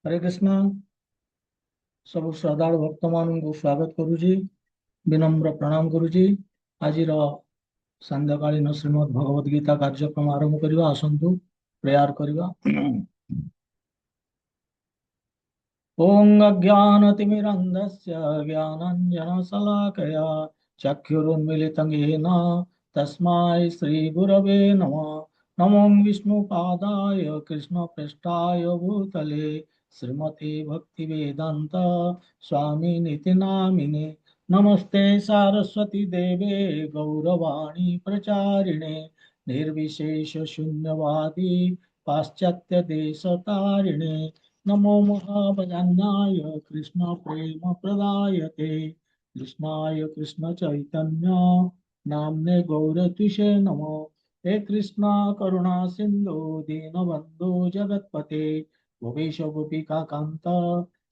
हरे कृष्ण। सब श्रद्धालु भक्त मान को स्वागत करुछि, विनम्र प्रणाम करुछि। आज संध्याकालीन श्रीमद् भगवद गीता कार्यक्रम आरंभ करवा। आसंतु प्रेयर करवा। ओम अज्ञानतिमिरन्धस्य ज्ञानाञ्जनशलाकया चक्षुरुन्मीलितं येन तस्मै श्रीगुरवे नमः। नमो विष्णुपादाय कृष्णपृष्ठाय भूतले श्रीमते भक्तिवेदान्त स्वामिनिति नामिने। नमस्ते सारस्वती देवे गौरवाणी प्रचारिणे निर्विशेष शून्यवादी पाश्चात्य देशतारिणे। नमो महावदन्याय कृष्ण प्रेम प्रदायते कृष्णाय कृष्ण चैतन्य नामने गौरतुषे नमो। हे कृष्णा करुणा सिंधु दीनबंधु जगतपते गोपेश गोपिका कांत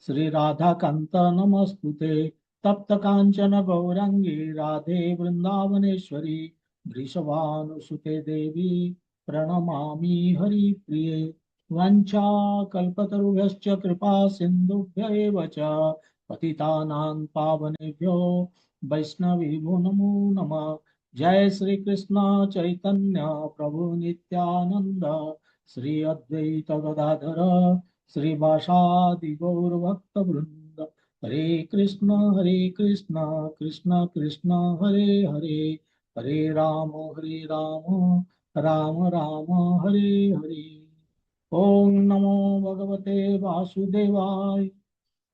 श्री राधा कांत नमस्तुते। तप्त कांचन गौरांगी राधे वृंदावनेश्वरी वृषभानुसुते देवी प्रणमामि हरिप्रिये। वंशाकल्पतरुभ्यश्च कृपा सिन्धुभ्य एव च पतितानां पावनेभ्यो वैष्णवेभ्यो नमो नमः। जय श्री कृष्ण चैतन्य प्रभु नित्यानंद श्री अद्वैत गदाधर श्रीवासादि गौर भक्त वृंद। हरे कृष्ण कृष्ण कृष्ण हरे हरे हरे राम राम राम हरे हरे। ओम नमो भगवते वासुदेवाय।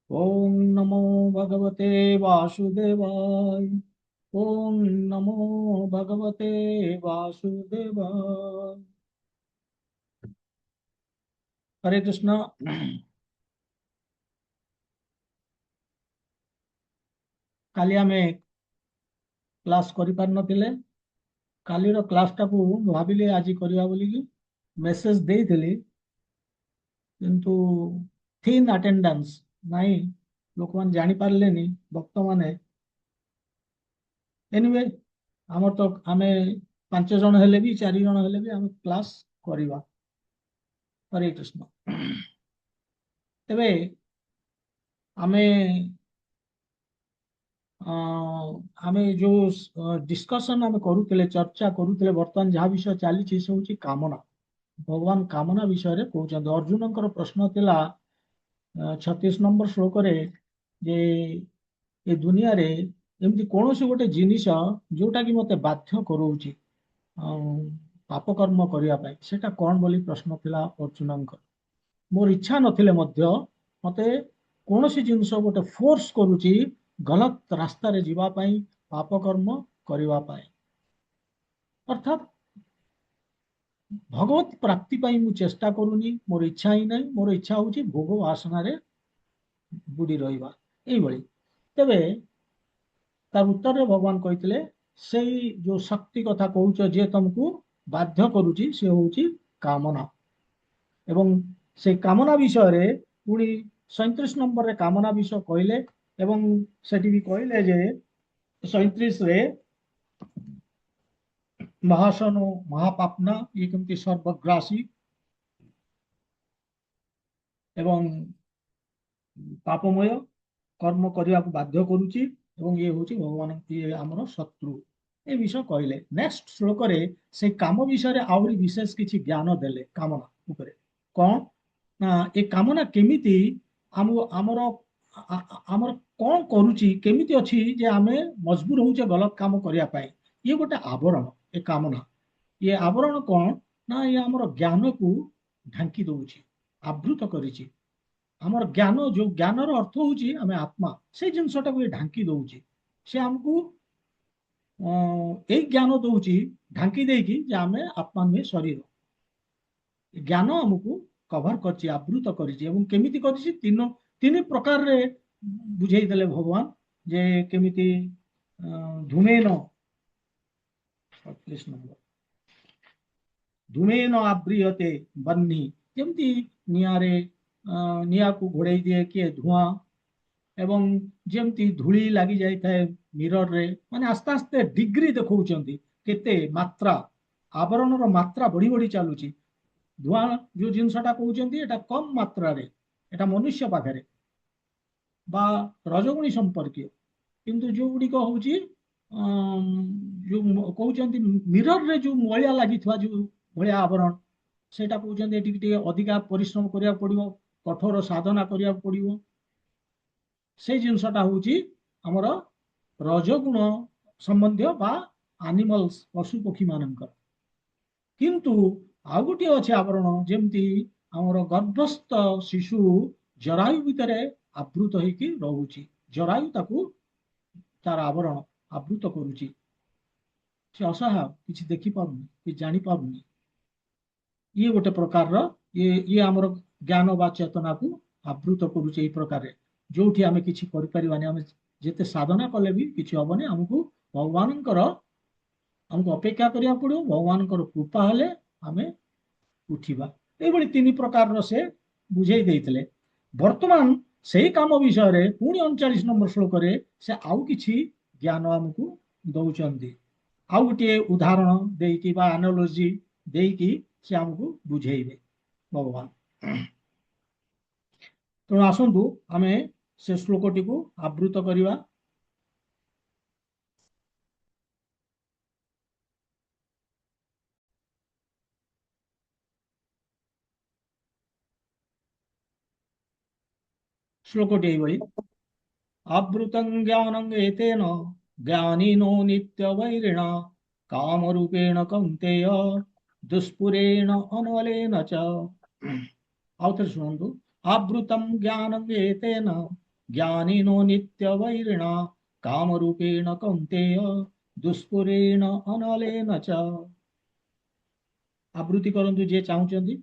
ओम नमो भगवते वासुदेवाय। ओम नमो भगवते वासुदेवाय। हरे कृष्ण। काली आमे क्लास करि पार नथिले। कालीर क्लास टाकू भाविले आज करिया बोली कि मेसेज देइथिली, किंतु थिन अटेंडेंस नाही। लोक मान जानि पारलेनी भक्त माने। एनीवे आमर तो आमे 5 जन हेले भी 4 जन हेले भी आमे क्लास करिवा। हरे कृष्ण। तेबे आमे आमे जो डिस्कशन आमे करूतिले, चर्चा करूतिले, वर्तमान जहाँ विषय चली से हूँ कामना। भगवान कामना विषय रे कहउछन्ते। अर्जुनंकर प्रश्न थिला 36 नंबर श्लोक रे जे ए दुनिया रे एमती कौनसी गोटे जिनिस जोटा कि मते बाध्य करउछि पाप कर्म करिया पाई, सेटा कौन बोली प्रश्न थिला अर्जुनंकर। मोर इच्छा नथिले मध्य मते कौनसी जिनिस गोटे फोर्स करूछि गलत रास्ता रे जीवा पाई, पाप कर्म करिवा पाई। अर्थात भगवत प्राप्ति पाई मु चेष्टा करूनी, मोर इच्छा ही नहीं। मोर इच्छा होछि भोग वासना रे बुड़ी रहिबा एई भଳି। तेबे तार उत्तर रे भगवान कहितले सेई जो शक्ति कथा कहउछ जे तुमको बाध्य करूछि से होछि कामना। एवं से कामना विषय रे पुणी 37 नंबर रे कामना विषय कहले। एवं सेठी भी कहले जे 37 रे महासनो महापापना ये केमती सर्वग्रासी एवं पापमय कर्म करने को बाध्य करुच्ची एवं ये हूँ भगवान ये आमर शत्रु ए विषय कहले। नेक्स्ट श्लोक रे से काम विषय आहरी विशेष किसी ज्ञान देले कामना उपरे। कौन ना ए कामना केमिति आम आमर आमर कौन करुच्ची केमिति अछि जे आमे मजबूर होउचे गलत काम करिया पाए। ये गोटे आवरण ए कामना। ये आवरण कौन ना ये आमर ज्ञान को ढांकी दउछि, आवृत करिछि। आमर ज्ञान जो ज्ञानर अर्थ होउछि आमे आत्मा, से जिनसटा को ढांकी दउछि। से हमको एक ज्ञान दउछि ढांकी देकी जे आमे आत्मा नुहे शरीर। ज्ञान हमको कभर करछि, आवृत करछि। एवं केमिति करछि तीन तीन प्रकार रे बुझेई देले भगवान जे केमिति धूमेन 38 नंबर धूमेन आव्रियते बन्ही। जेमती निआरे निआ को घोड़े दिए किए धुआं एवं जेमती धूली लगी जाई थाए मिरर रे, माने आस्ते आस्ते डिग्री देखौचंती केते मात्रा आवरण रो मात्रा बढ़ी बढ़ी चालुची। धुआं जो जिनसटा कहउचंती एटा कम मात्रा रे এটা ମନୁଷ୍ୟ ପାଖରେ ବା ରଜଗୁଣୀ ସମ୍ପର୍କୀୟ। କିନ୍ତୁ ଯୋଉଗୁଡ଼ିକ ହଉଛି ଯୋଉ କହୁଛନ୍ତି ମିରରରେ ଯୋଉ ମଳିଆ ଲାଗିଥିବା ଯୋଉ ଭଳିଆ ଆବରଣ, ସେଇଟା କହୁଛନ୍ତି ଏଠିକି ଟିକେ ଅଧିକା ପରିଶ୍ରମ କରିବାକୁ ପଡିବ, କଠୋର ସାଧନା କରିବାକୁ ପଡିବ। ସେଇ ଜିନିଷଟା ହଉଛି ଆମର ରଜଗୁଣ ସମ୍ବନ୍ଧୀୟ ବା ଆନିମଲ୍ସ, ପଶୁ ପକ୍ଷୀ ମାନଙ୍କର। କିନ୍ତୁ ଆଉ ଗୋଟିଏ ଅଛି ଆବରଣ, ଯେମିତି ଆମର ଗର୍ଭସ୍ଥ ଶିଶୁ ଜରାୟୁ ଭିତରେ ଆବୃତ ହେଇକି ରହୁଛି। ଜରାୟୁ ତାକୁ ତାର ଆବରଣ ଆବୃତ କରୁଛି। ସେ ଅସହାୟ, କିଛି ଦେଖିପାରୁନି, କିଛି ଜାଣିପାରୁନି। ଇଏ ଗୋଟେ ପ୍ରକାରର ଇଏ ଆମର ଜ୍ଞାନ ବା ଚେତନାକୁ ଆବୃତ କରୁଛି ଏଇ ପ୍ରକାରରେ। ଯୋଉଠି ଆମେ କିଛି କରିପାରିବାନି, ଆମେ ଯେତେ ସାଧନା କଲେ ବି କିଛି ହବନି। ଆମକୁ ଅପେକ୍ଷା କରିବାକୁ ପଡିବ, ଭଗବାନଙ୍କର କୃପା ହେଲେ ଆମେ ଉଠିବା। ଏଇଭଳି 3 ପ୍ରକାରର ସେ ବୁଝେଇ ଦେଇଥିଲେ। ବର୍ତ୍ତମାନ ସେଇ କାମ ବିଷୟରେ ପୁଣି 39 ନମ୍ବର ଶ୍ଲୋକରେ ସେ ଆଉ କିଛି ଜ୍ଞାନ ଆମକୁ ଦଉଛନ୍ତି। ଆଉ ଗୋଟିଏ ଉଦାହରଣ ଦେଇକି ବା ଆନାଲୋଜି ଦେଇକି ସେ ଆମକୁ ବୁଝେଇବେ ଭଗବାନ। ତେଣୁ ଆସନ୍ତୁ ଆମେ ସେ ଶ୍ଲୋକଟିକୁ ଆବୃତ କରିବା। ଶ୍ଲୋକଟି ଏଇଭଳି, ଆବୃतं ଜ୍ଞାनं ଏତେନ ଜ୍ଞାନିनो ନିତ୍ୟବୈରିଣ କାମରୂପେଣ କୌନ୍ତେୟ ଦୁଷ୍ପୁରେଣ ଅନଲେନ ଚ। ଆଉ ଥରେ ଶୁଣନ୍ତୁ, ଆବୃतं ଜ୍ଞାनं ଏତେନ ଜ୍ଞାନିनो ନିତ୍ୟବୈରିଣ କାମରୂପେଣ କୌନ୍ତେୟ ଦୁଷ୍ପୁରେଣ ଅନଲେନ ଚ। ଆବୃତ୍ତି କରନ୍ତୁ ଯିଏ ଚାହୁଁଛନ୍ତି।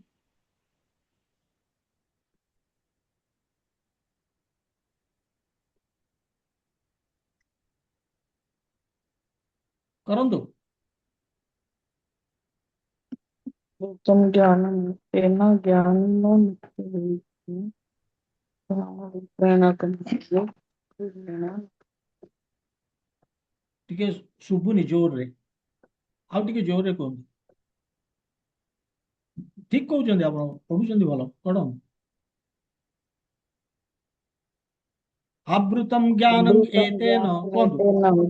କରନ୍ତୁ। ज्ञानं तेन ज्ञानिनो नित्यं प्रेरणकं ଟିକେ ଶୁଭୁନି ଜୋରରେ, ଆଉ ଟିକେ ଜୋରରେ କୁହନ୍ତୁ। ଠିକ କହୁଛନ୍ତି ଆପଣ, ପଢୁଛନ୍ତି ଭଲ, ପଢନ୍ତୁ। ଆବୃତಂ ଜ୍ଞାନଂ ଏତେନ, କୁହନ୍ତୁ।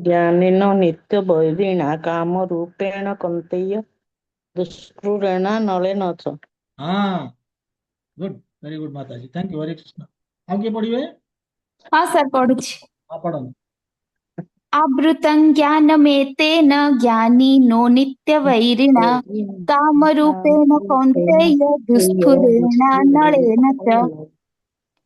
ज्ञानिनो नित्यवैरिणा कामरूपेण कौन्तेय दुष्पूरेण नलेन च। हाँ, गुड, वेरी गुड माता जी, थैंक यू, हरे कृष्ण। ଆଉ କିଏ ପଢିବେ? हाँ सर पढ़ुଛି। ହଁ ପଢନ୍ତୁ। आवृतं ज्ञानमेतेन ज्ञानिनो नित्यवैरिणा कामरूपेण कौन्तेय दुष्पूरेणा नलेन च।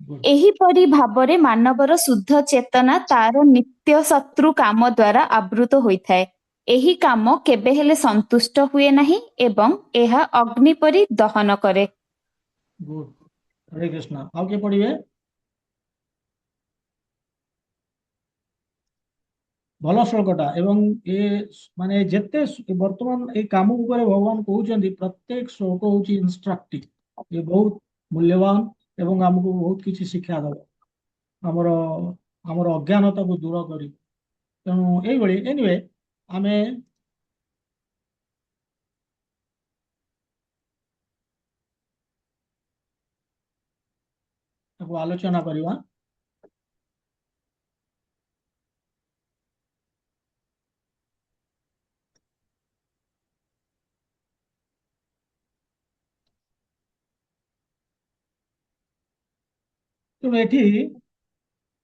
ଗୁड। ଏହିପରି ଭାବରେ ମାନବର ଶୁଦ୍ଧ ଚେତନା ତାର ନିତ୍ୟ ଶତ୍ରୁ କାମ ଦ୍ୱାରା ଆବୃତ ହୋଇଥାଏ। ଏହି କାମ କେବେ ହେଲେ ସନ୍ତୁଷ୍ଟ ହୁଏ ନାହିଁ ଏବଂ ଏହା ଅଗ୍ନି ପରି ଦହନ କରେ। ଗୁଡ, ହରେ କୃଷ୍ଣ। ଆଉ କିଏ ପଢିବେ? ଭଲ ଶ୍ଲୋକଟା। ଏବଂ ଏ ମାନେ ଯେତେ ବର୍ତ୍ତମାନ ଏଇ କାମ ଉପରେ ଭଗବାନ କହୁଛନ୍ତି, ପ୍ରତ୍ୟେକ ଶ୍ଲୋକ ହଉଛି ଇନଷ୍ଟ୍ରକ୍ଟିଭ। ଏ ବହୁତ ମୂଲ୍ୟବାନ ଏବଂ ଆମକୁ ବହୁତ କିଛି ଶିକ୍ଷା ଦବ, ଆମର ଆମର ଅଜ୍ଞାନତାକୁ ଦୂର କରିବ। ତେଣୁ ଏଇଭଳି ଏନିୱେ ଆମେ ତାକୁ ଆଲୋଚନା କରିବା। ତେଣୁ ଏଠି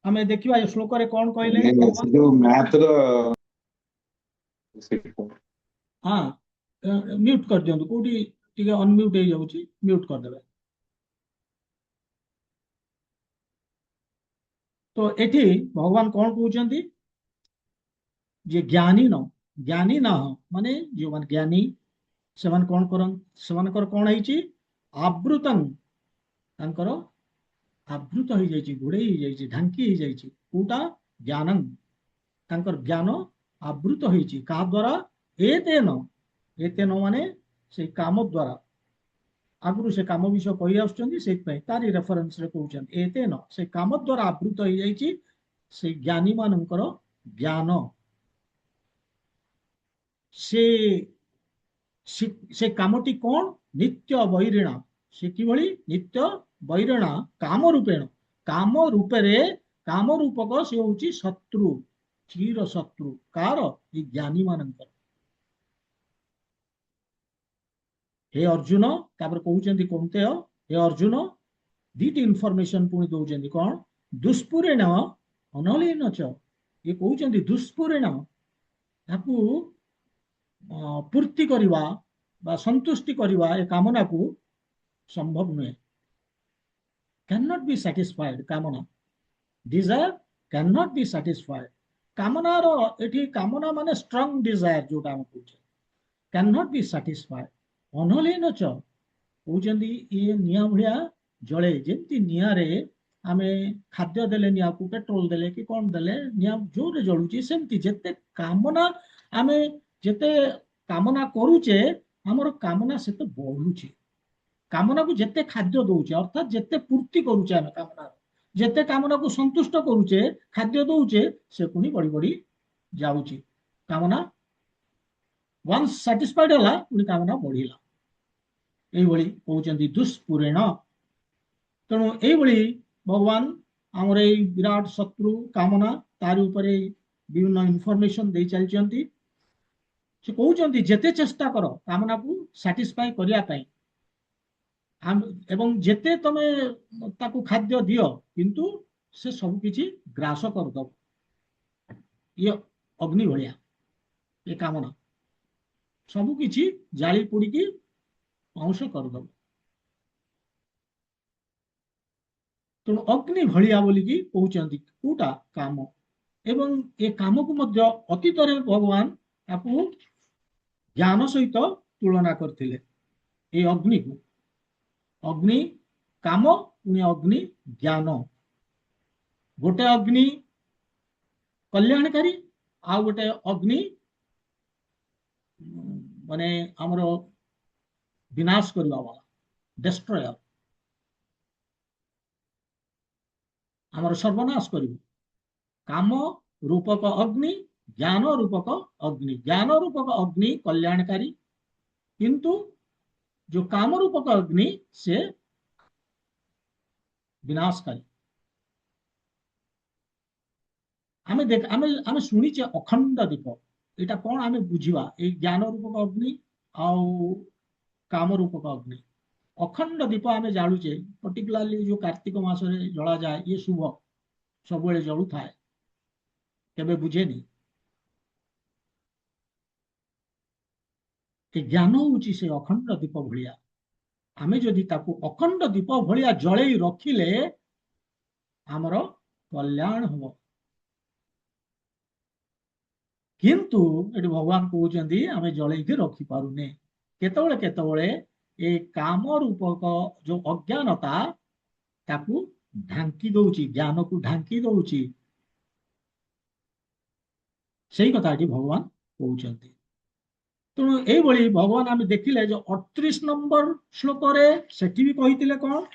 ଆମେ ଦେଖିବା ଏ ଶ୍ଲୋକରେ କଣ କହିଲେ ଭଗବାନ। ଯୋଉ ମ୍ୟାଥର ହଁ, ମ୍ୟୁଟ କରିଦିଅନ୍ତୁ, କୋଉଠି ଟିକେ ଅନମ୍ୟୁଟ ହେଇଯାଉଛି, ମ୍ୟୁଟ କରିଦେବେ। ତ ଏଠି ଭଗବାନ କଣ କହୁଛନ୍ତି ଯେ ଜ୍ଞାନୀ ନ ମାନେ ଯୋଉମାନେ ଜ୍ଞାନୀ ସେମାନେ କଣ କରନ୍ତି, ସେମାନଙ୍କର କଣ ହେଇଛି, ଆବୃତଂ, ତାଙ୍କର ଆବୃତ ହେଇଯାଇଛି, ଘୋଡେଇ ହେଇଯାଇଛି, ଢାଙ୍କି ହେଇଯାଇଛି। କୋଉଟା? ଜ୍ଞାନଂ, ତାଙ୍କର ଜ୍ଞାନ ଆବୃତ ହେଇଛି। କାହା ଦ୍ୱାରା? ଏତେନ ମାନେ ସେଇ କାମ ଦ୍ୱାରା। ଆଗରୁ ସେ କାମ ବିଷୟ କହି ଆସୁଛନ୍ତି, ସେଇଥିପାଇଁ ତାରି ରେଫରେନ୍ସରେ କହୁଛନ୍ତି ଏତେନ, ସେ କାମ ଦ୍ୱାରା ଆବୃତ ହେଇଯାଇଛି ସେଇ ଜ୍ଞାନୀ ମାନଙ୍କର ଜ୍ଞାନ। ସେ ସେ କାମଟି କଣ? ନିତ୍ୟ ବୈରିଣ, ସେ କିଭଳି? ନିତ୍ୟ ବୈରିଣା କାମ ରୂପେଣ, କାମ ରୂପରେ, କାମ ରୂପକ ସେ ହଉଛି ଶତ୍ରୁ, ଚିର ଶତ୍ରୁ କାର, ଏ ଜ୍ଞାନୀ ମାନଙ୍କର। हे अर्जुन, तापर कहउचंदी कौन्तेय, हे अर्जुन दीट इनफॉरमेशन पुणी दउचंदी कौन, दुष्पुरेण अनलेन च, ये कहउचंदी दुष्पुरेण ताकू पूर्ति करिवा बा संतुष्टि करिवा ए कामना को संभव नुहे, कैन नॉट बी सैटिस्फाइड, कामना desire can not be satisfied, कामना रो एठी कामना माने स्ट्रांग डिजायर जोटा हम कहउचे, कैन नॉट बी सैटिस्फाइड अनलेन च, कहउचंदी ये निया भलिया जळे, जेमती निया रे आमे खाद्य देले, निया को पेट्रोल देले कि कोन देले निया जोरे जळुची, सेमती जेते कामना आमे जेते कामना करूचे, हमर कामना सेते बढ़ुची, कामना को जेते खाद्य दउचे अर्थात जेते पूर्ति करूचे, आमे कामना जेते कामना को संतुष्ट करूचे, खाद्य दउचे, से पुनी बड़ी बड़ी जाउची, कामना वंस सैटिस्फाइड होला पुनी कामना बढ़िला, एइभଳି कहउचंदी दुष्पुरेण। तेणु एइभଳି भगवान आमर ए विराट शत्रु कामना तार उपरे विभिन्न इनफॉरमेशन दे चलचंती, से कहउचंदी जेते चेष्टा करो कामना को सैटिस्फाई करिया पई, एवं जेते तमे ताकू खाद्य दियो किंतु से सब किछि ग्रास कर दो, ये अग्नि भलिया ये कामना सब किछि जाली पुड़ी की अंश करदब। तेणु अग्नि भलिया बोलिकी कहउचंदी कोटा काम, एवं ए काम को मध्य अतीत रे भगवान ताकू ज्ञान सहित तुलना करथिले, ए अग्नि को, अग्नि काम पुणी अग्नि ज्ञान, गोटे अग्नि कल्याणकारी आ गोटे अग्नि माने हमर विनाश करवा वाला, डिस्ट्रॉयर, हमर सर्वनाश करिवो। काम रूपक अग्नि, ज्ञान रूपक अग्नि, ज्ञान रूपक अग्नि कल्याणकारी, किंतु जो काम रूपक अग्नि से विनाशकारी। आमे देख आमे सुनिचे अखंड दीप, एटा कोन आमे बुझिवा, ए ज्ञान रूपक अग्नि आउ काम रूपक अग्नि, अखंड दीप आमे जालुचे, पर्टिकुलरली जो कार्तिक मास रे जला जाए, ये शुभ सब बेले जलु थाए, केबे बुझेनी। ए ज्ञान होउची से अखंड दीप भलिया, आमे जदि ताकू अखंड दीप भलिया जळेई रखिले हमर कल्याण हो, किंतु एटी भगवान कहउचंदी आमे जळेई के रखि पारुने, केतबळे केतबळे ए काम रूपक जो अज्ञानता ताकू ढांकी दउची, ज्ञान को ढांकी दउची, सेही कथाटी भगवान कहउचंदी। तेणु एइभଳି भगवान आमे देखिले जो 38 नंबर श्लोक रे सेठी भी कहितिले कोन,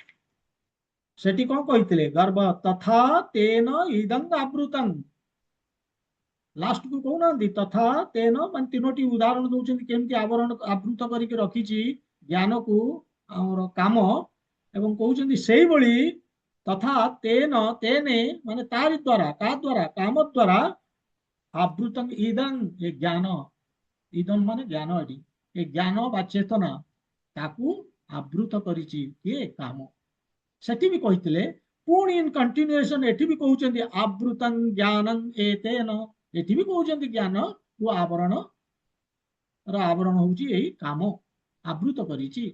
सेठी कोन कहितिले, गर्भ तथा तेन इदं आवृतं, लास्ट को कहना तथा तेन मान तीनोटी उदाहरण दउचंदी केमती आवरण आवृत करिके रखिची ज्ञान को और काम, एवं कहउचंदी सेही भଳି तथा तेन तेने माने तारि द्वारा, का द्वारा, काम द्वारा, आवृतं इदं ये ज्ञान, इदं माने ज्ञान, एटी ये ज्ञान बा चेतना ताकू आवृत करिची के काम, सेठी भी कहितिले। पुणी इन कंटिन्यूएशन एठी भी कहउचंदी आवृतं ज्ञानं एतेन, एठी भी कहउचंदी ज्ञान को आवरण रा आवरण होउची एही काम आवृत करिची,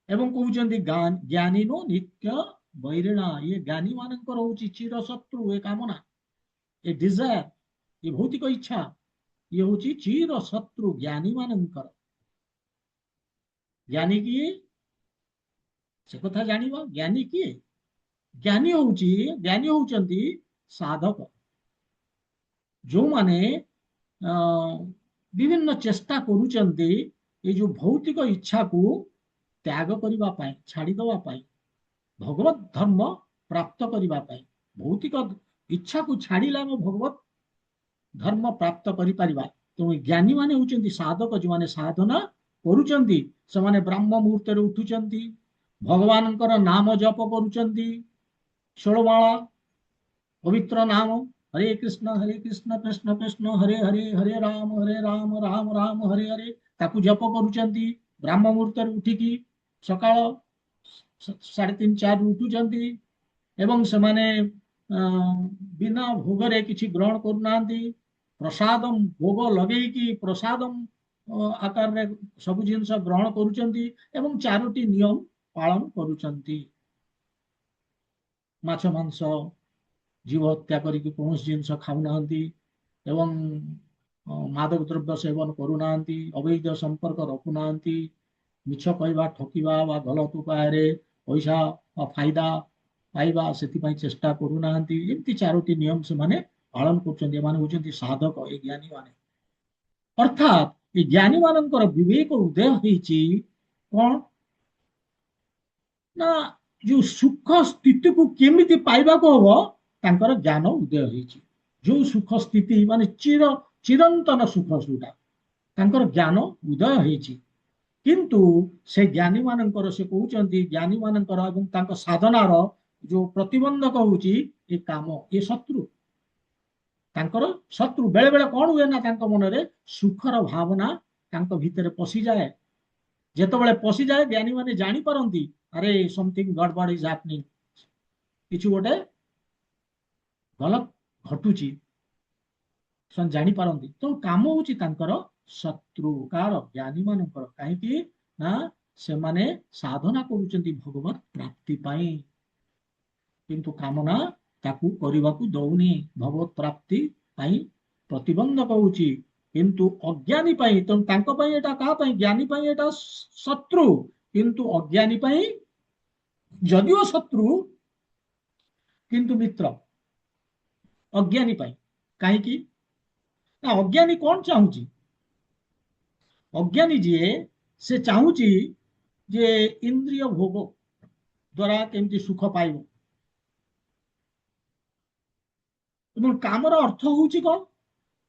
एवं कहउचंदी ज्ञानीनो नित्य वैरिणा, ये ज्ञानी मानकर होउची चिर शत्रु, ए कामना, ए डिजायर, ये भौतिक इच्छा, ये होउची चिर शत्रु ज्ञानी मानकर। ज्ञानी किए से कथा जानिबा, ज्ञानी किए, ज्ञानी होउचंदी साधक, जो माने विभिन्न चेष्टा करूचंदी ये जो भौतिक इच्छा को त्याग करिबा पाई, छाड़ी दवा पाई, भगवत धर्म प्राप्त करिबा पाई, भौतिक इच्छा को छाड़िले हम भगवत धर्म प्राप्त करि परिबा। तो ज्ञानी माने होउचंदी साधक, जो माने साधना करूचंदी, से माने ब्रह्म मुहूर्त रे उठुचंदी, ଭଗବାନଙ୍କର ନାମ ଜପ କରୁଛନ୍ତି 16 ମାଳ ପବିତ୍ର ନାମ, ହରେ କୃଷ୍ଣ କୃଷ୍ଣ କୃଷ୍ଣ ହରେ ହରେ ହରେ ରାମ ରାମ ରାମ ହରେ ହରେ, ତାକୁ ଜପ କରୁଛନ୍ତି। ବ୍ରାହ୍ମ ମୁହୂର୍ତ୍ତରେ ଉଠିକି ସକାଳ 3:30 4 ଉଠୁଛନ୍ତି ଏବଂ ସେମାନେ ବିନା ଭୋଗରେ କିଛି ଗ୍ରହଣ କରୁନାହାନ୍ତି। ପ୍ରସାଦ ଭୋଗ ଲଗେଇକି ପ୍ରସାଦ ଆକାରରେ ସବୁ ଜିନିଷ ଗ୍ରହଣ କରୁଛନ୍ତି ଏବଂ 4ଟି ନିୟମ ପାଳନ କରୁଛନ୍ତି। ମାଛ ମାଂସ ଜୀବ ହତ୍ୟା କରିକି କୌଣସି ଜିନିଷ ଖାଉନାହାନ୍ତି ଏବଂ ମାଦକ ଦ୍ରବ୍ୟ ସେବନ କରୁନାହାନ୍ତି, ଅବୈଧ ସମ୍ପର୍କ ରଖୁନାହାନ୍ତି, ମିଛ କହିବା, ଠକିବା ବା ଗଲତ ଉପାୟରେ ପଇସା ବା ଫାଇଦା ପାଇବା ସେଥିପାଇଁ ଚେଷ୍ଟା କରୁନାହାନ୍ତି। ଏମିତି 4ଟି ନିୟମ ସେମାନେ ପାଳନ କରୁଛନ୍ତି। ଏମାନେ ହଉଛନ୍ତି ସାଧକ, ଏ ଜ୍ଞାନୀ ମାନେ। ଅର୍ଥାତ୍ ଏ ଜ୍ଞାନୀ ମାନଙ୍କର ବିବେକ ଉଦୟ ହେଇଛି କଣ ନା, ଯୋଉ ସୁଖ ସ୍ଥିତିକୁ କେମିତି ପାଇବାକୁ ହବ ତାଙ୍କର ଜ୍ଞାନ ଉଦୟ ହେଇଛି। ଯୋଉ ସୁଖ ସ୍ଥିତି ମାନେ ଚିରନ୍ତନ ସୁଖ, ଯୋଉଟା ତାଙ୍କର ଜ୍ଞାନ ଉଦୟ ହେଇଛି। କିନ୍ତୁ ସେ ଜ୍ଞାନୀ ମାନଙ୍କର, ସେ କହୁଛନ୍ତି ଜ୍ଞାନୀ ମାନଙ୍କର ଏବଂ ତାଙ୍କ ସାଧନାର ଯୋଉ ପ୍ରତିବନ୍ଧକ ହଉଛି ଏ କାମ, ଏ ଶତ୍ରୁ। ତାଙ୍କର ଶତ୍ରୁ ବେଳେ ବେଳେ କଣ ହୁଏ ନା, ତାଙ୍କ ମନରେ ସୁଖର ଭାବନା ତାଙ୍କ ଭିତରେ ପଶିଯାଏ। ଯେତେବେଳେ ପଶିଯାଏ ଜ୍ଞାନୀ ମାନେ ଜାଣିପାରନ୍ତି ଆରେ ସମଥିଙ୍ଗ ଗଡବଡ ଇଜ ହାପନିଂ, କିଛି ଗୋଟେ ଗଲତ ଘଟୁଛି, ସେମାନେ ଜାଣିପାରନ୍ତି। ତେଣୁ କାମ ହଉଛି ତାଙ୍କର ଶତ୍ରୁ। କାହାର? ଜ୍ଞାନୀ ମାନଙ୍କର। କାହିଁକି ନା ସେମାନେ ସାଧନା କରୁଛନ୍ତି ଭଗବତ ପ୍ରାପ୍ତି ପାଇଁ, କିନ୍ତୁ କାମନା ତାକୁ କରିବାକୁ ଦଉନି। ଭଗବତ ପ୍ରାପ୍ତି ପାଇଁ ପ୍ରତିବନ୍ଧକ ହଉଛି। କିନ୍ତୁ ଅଜ୍ଞାନୀ ପାଇଁ, ତେଣୁ ତାଙ୍କ ପାଇଁ ଏଟା କାହା ପାଇଁ? ଜ୍ଞାନୀ ପାଇଁ ଏଟା ଶତ୍ରୁ, କିନ୍ତୁ ଅଜ୍ଞାନୀ ପାଇଁ ଯଦିଓ ଶତ୍ରୁ କିନ୍ତୁ ମିତ୍ର ଅଜ୍ଞାନୀ ପାଇଁ। କାହିଁକି ନା ଅଜ୍ଞାନୀ କଣ ଚାହୁଁଛି? ଅଜ୍ଞାନୀ ଯିଏ, ସେ ଚାହୁଁଛି ଯେ ଇନ୍ଦ୍ରିୟ ଭୋଗ ଦ୍ଵାରା କେମିତି ସୁଖ ପାଇବ। ଏବଂ କାମର ଅର୍ଥ ହଉଛି କଣ?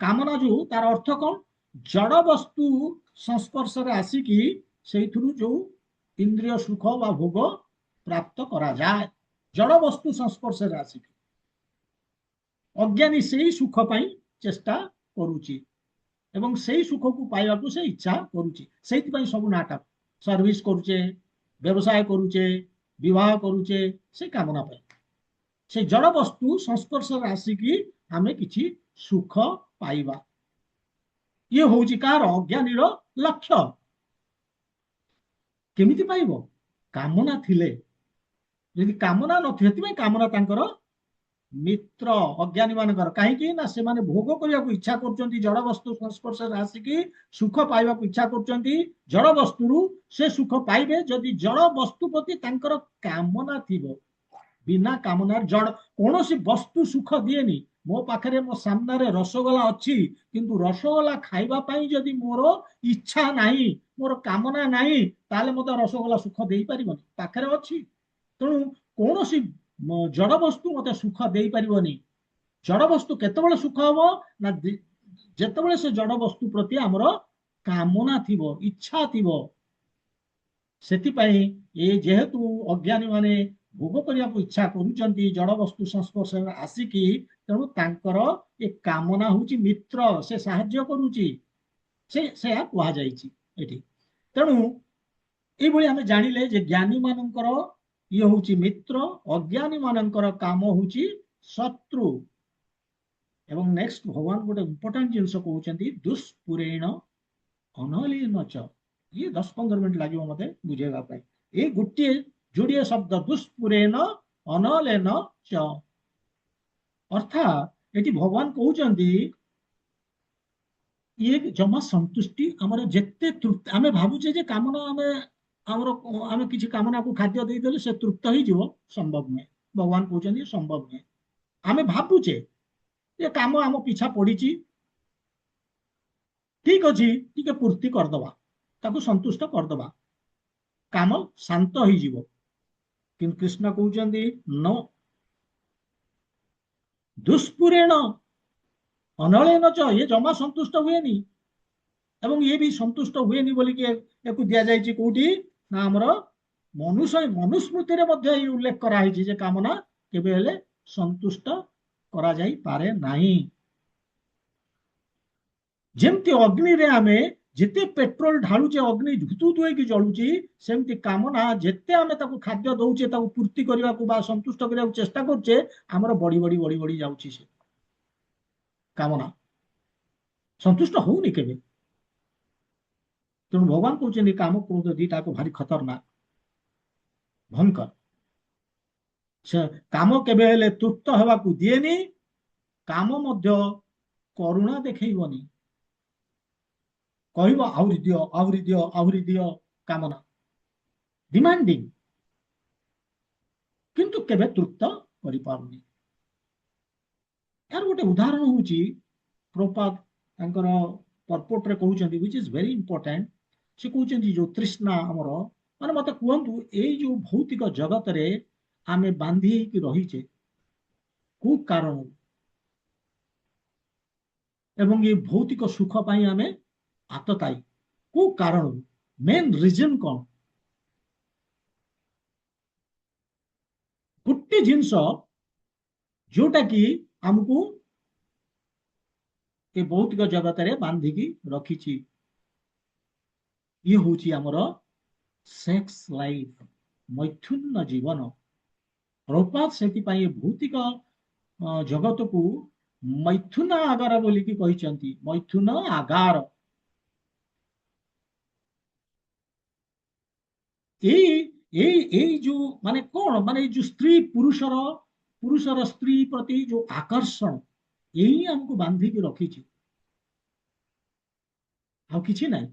କାମନା ଯୋଉ, ତାର ଅର୍ଥ କଣ? ଜଡ ବସ୍ତୁ ସଂସ୍ପର୍ଶରେ ଆସିକି ସେଇଥିରୁ ଯୋଉ ଇନ୍ଦ୍ରିୟ ସୁଖ ବା ଭୋଗ ପ୍ରାପ୍ତ କରାଯାଏ, ଜଡ ବସ୍ତୁ ସଂସ୍ପର୍ଶରେ ଆସିକି। ଅଜ୍ଞାନୀ ସେଇ ସୁଖ ପାଇଁ ଚେଷ୍ଟା କରୁଛି ଏବଂ ସେଇ ସୁଖକୁ ପାଇବାକୁ ସେ ଇଚ୍ଛା କରୁଛି। ସେଇଥିପାଇଁ ସବୁ ନାଟକ, ସର୍ଭିସ କରୁଛେ, ବ୍ୟବସାୟ କରୁଛେ, ବିବାହ କରୁଛେ, ସେ କାମନା ପାଇଁ। ସେ ଜଡ ବସ୍ତୁ ସଂସ୍ପର୍ଶରେ ଆସିକି ଆମେ କିଛି ସୁଖ ପାଇବା। ଇଏ ହଉଛି କାହାର? ଅଜ୍ଞାନୀର ଲକ୍ଷ୍ୟ। କେମିତି ପାଇବ? କାମନା ଥିଲେ। ଯଦି କାମନା ନଥିବ, ସେଥିପାଇଁ କାମନା ତାଙ୍କର ମିତ୍ର ଅଜ୍ଞାନୀ ମାନଙ୍କର। କାହିଁକି ନା ସେମାନେ ଭୋଗ କରିବାକୁ ଇଚ୍ଛା କରୁଛନ୍ତି, ଜଡ ବସ୍ତୁ ସଂସ୍ପର୍ଶରେ ଆସିକି ସୁଖ ପାଇବାକୁ ଇଚ୍ଛା କରୁଛନ୍ତି। ଜଡ ବସ୍ତୁରୁ ସେ ସୁଖ ପାଇବେ ଯଦି ଜଡ ବସ୍ତୁ ପ୍ରତି ତାଙ୍କର କାମନା ଥିବ। ବିନା କାମନାର ଜଡ କୌଣସି ବସ୍ତୁ ସୁଖ ଦିଏନି। ମୋ ପାଖରେ, ମୋ ସାମ୍ନାରେ ରସଗୋଲା ଅଛି, କିନ୍ତୁ ରସଗୋଲା ଖାଇବା ପାଇଁ ଯଦି ମୋର ଇଚ୍ଛା ନାହିଁ, ମୋର କାମନା ନାହିଁ, ତାହେଲେ ମତେ ରସଗୋଲା ସୁଖ ଦେଇପାରିବନି। ପାଖରେ ଅଛି, ତେଣୁ କୌଣସି ଜଡ ବସ୍ତୁ ମତେ ସୁଖ ଦେଇପାରିବନି। ଜଡ ବସ୍ତୁ କେତେବେଳେ ସୁଖ ହବ ନା, ଯେତେବେଳେ ସେ ଜଡ ବସ୍ତୁ ପ୍ରତି ଆମର କାମନା ଥିବ, ଇଚ୍ଛା ଥିବ। ସେଥିପାଇଁ ଏ ଯେହେତୁ ଅଜ୍ଞାନୀ ମାନେ ଭୋଗ କରିବାକୁ ଇଚ୍ଛା କରୁଛନ୍ତି ଜଡ ବସ୍ତୁ ସଂସ୍ପର୍ଶରେ ଆସିକି, ତେଣୁ ତାଙ୍କର ଏ କାମନା ହଉଛି ମିତ୍ର, ସେ ସାହାଯ୍ୟ କରୁଛି। ସେୟା କୁହାଯାଇଛି ଏଠି। ତେଣୁ ଏଇଭଳି ଆମେ ଜାଣିଲେ ଯେ ଜ୍ଞାନୀ ମାନଙ୍କର ଇଏ ହଉଛି ମିତ୍ର, ଅଜ୍ଞାନୀ ମାନଙ୍କର କାମ ହଉଛି ଶତ୍ରୁ। ଏବଂ ନେକ୍ସଟ ଭଗବାନ ଗୋଟେ ଇମ୍ପୋର୍ଟାଣ୍ଟ ଜିନିଷ କହୁଛନ୍ତି, ଦୁଷ୍ପୁରେଣ ଅନଳୀନ ଚ। ଇଏ 10-15 ମିନିଟ୍ ଲାଗିବ ମତେ ବୁଝେଇବା ପାଇଁ। ଏଇ ଗୋଟିଏ ଯୋଡିଏ ଶବ୍ଦ, ଦୁଷ୍ପୁରେଣ ଅନଳୀନ ଚ। ଅର୍ଥାତ୍ ଏଠି ଭଗବାନ କହୁଛନ୍ତି ଇଏ ଜମା ସନ୍ତୁଷ୍ଟି, ଆମର ଯେତେ ତୃପ୍ତି ଆମେ ଭାବୁଛେ ଯେ କାମନା ଆମେ କିଛି କାମନାକୁ ଖାଦ୍ୟ ଦେଇଦେଲେ ସେ ତୃପ୍ତ ହେଇଯିବ, ସମ୍ଭବ ନୁହେଁ। ଭଗବାନ କହୁଛନ୍ତି ସମ୍ଭବ ନୁହେଁ। ଆମେ ଭାବୁଛେ ଯେ କାମ ଆମ ପିଛା ପଡିଛି, ଠିକ ଅଛି, ଟିକେ ପୂର୍ତ୍ତି କରିଦବା, ତାକୁ ସନ୍ତୁଷ୍ଟ କରିଦବା, କାମ ଶାନ୍ତ ହେଇଯିବ। କିନ୍ତୁ କୃଷ୍ଣ କହୁଛନ୍ତି ନ, ଦୁଷ୍ପୁରେଣ ଅନଳେନ ଚ, ଇଏ ଜମା ସନ୍ତୁଷ୍ଟ ହୁଏନି। ଏବଂ ଇଏ ବି ସନ୍ତୁଷ୍ଟ ହୁଏନି ବୋଲିକି ୟାକୁ ଦିଆଯାଇଛି କୋଉଠି ନା ଆମର ମନୁସ୍ମୃତିରେ ମଧ୍ୟ ଏହି ଉଲ୍ଲେଖ କରାହେଇଛି ଯେ କାମନା କେବେ ହେଲେ ସନ୍ତୁଷ୍ଟ କରାଯାଇପାରେ ନାହିଁ। ଯେମିତି ଅଗ୍ନିରେ ଆମେ ଯେତେ ପେଟ୍ରୋଲ ଢାଳୁଛେ ଅଗ୍ନି ଧୁତୁ ହେଇକି ଜଳୁଛି, ସେମିତି କାମନା ଯେତେ ଆମେ ତାକୁ ଖାଦ୍ୟ ଦଉଛେ, ତାକୁ ପୂର୍ତ୍ତି କରିବାକୁ ବା ସନ୍ତୁଷ୍ଟ କରିବାକୁ ଚେଷ୍ଟା କରୁଛେ, ଆମର ବଢି ବଢି ବଢି ବଢି ଯାଉଛି ସେ କାମନା, ସନ୍ତୁଷ୍ଟ ହଉନି କେବେ। ତେଣୁ ଭଗବାନ କହୁଛନ୍ତି କାମ କ୍ରୋଧ ଦିଟାକୁ ଭାରି ଖତରନାକ, ଭୟଙ୍କର। ସେ କାମ କେବେ ହେଲେ ତୃପ୍ତ ହେବାକୁ ଦିଏନି, କାମ ମଧ୍ୟ କରୁଣା ଦେଖେଇବନି, କହିବ ଆହୁରି ଦିଅ ଆହୁରି ଦିଅ ଆହୁରି ଦିଅ, କାମନା ଡିମାଣ୍ଡିଂ, କିନ୍ତୁ କେବେ ତୃପ୍ତ କରିପାରୁନି। यार गोटे उदाहरण हूँ प्रभुपाद तांकर पर्पोर्ट कहते व्हिच इज वेरी इंपोर्टेंट। से कहते जो तृष्णा आमर माने मत कहतु ये जो भौतिक जगत रे आमे बांधी रहीचे को कारण एवं ये भौतिक सुख पाई आमे आतताई को कारण मेन रीजन कौन? गोटे जिनस जोटा कि आमको ये भौतिक जगत रे बांधिकी रखी, ये हूँ आमर सेक्स लाइफ, मैथुन जीवन। प्रभुपाद से भौतिक जगत को मैथुन आगार बोलिकी कहते, मैथुन आगार। जो माने कौन माने जो स्त्री पुरुषर स्त्री प्रति जो आकर्षण यही हमको बांधिकी रखी, आ किछि नहीं।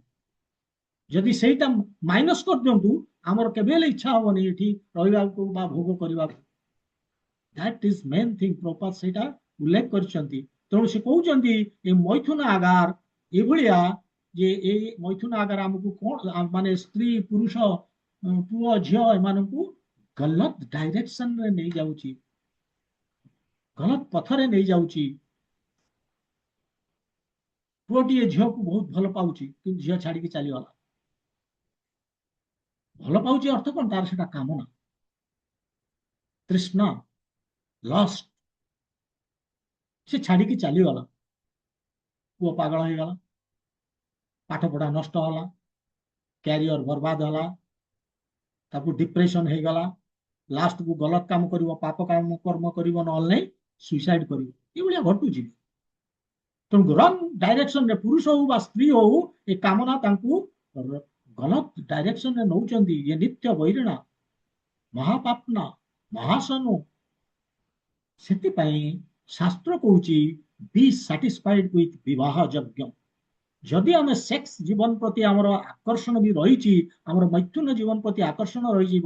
जदि सेटा माइनस कर दिंतु आमर केबेले इच्छा हेनी ये रहा भोग करने। That is main thing, Prabhupada सेटा उल्लेख कर। तेणु से कहते ये मैथुन आगार ये जे ये मैथुन आगार आमको कौन माने स्त्री पुरुष पुओ झील एम गलत डायरेक्शन रे नहीं जाउची, गलत पथरे नहीं जाउची। पुओटी झील को बहुत भल पाउची कि झील छाड़ी चलीगला। भल पाउची अर्थ कौन? तार सेटा कामना, तृष्णा, लस्ट। से छाड़ी चलीगला, पुओ पागल हो गला, पाठ पढ़ा नष्ट होला, कैरियर बर्बाद होला, ताकू डिप्रेशन हो गला, लास्ट को गलत काम करिवो, पाप काम कर्म करिवो, न नहीं सुइसाइड करिवो। ये भलिया घटुची। तेणु रंग डायरेक्शन रे पुरुष हो बा स्त्री हो ये कामना तांकू गलत डायरेक्शन रे नौचंदी। ये नित्य वैरिणा, महापापना, महासनु। सेतिपाई शास्त्र कहूची बी सैटिस्फाइड विथ विवाह यज्ञ। जदि आम सेक्स जीवन प्रति आमर आकर्षण भी रही, आमर मैथुन जीवन प्रति आकर्षण रही,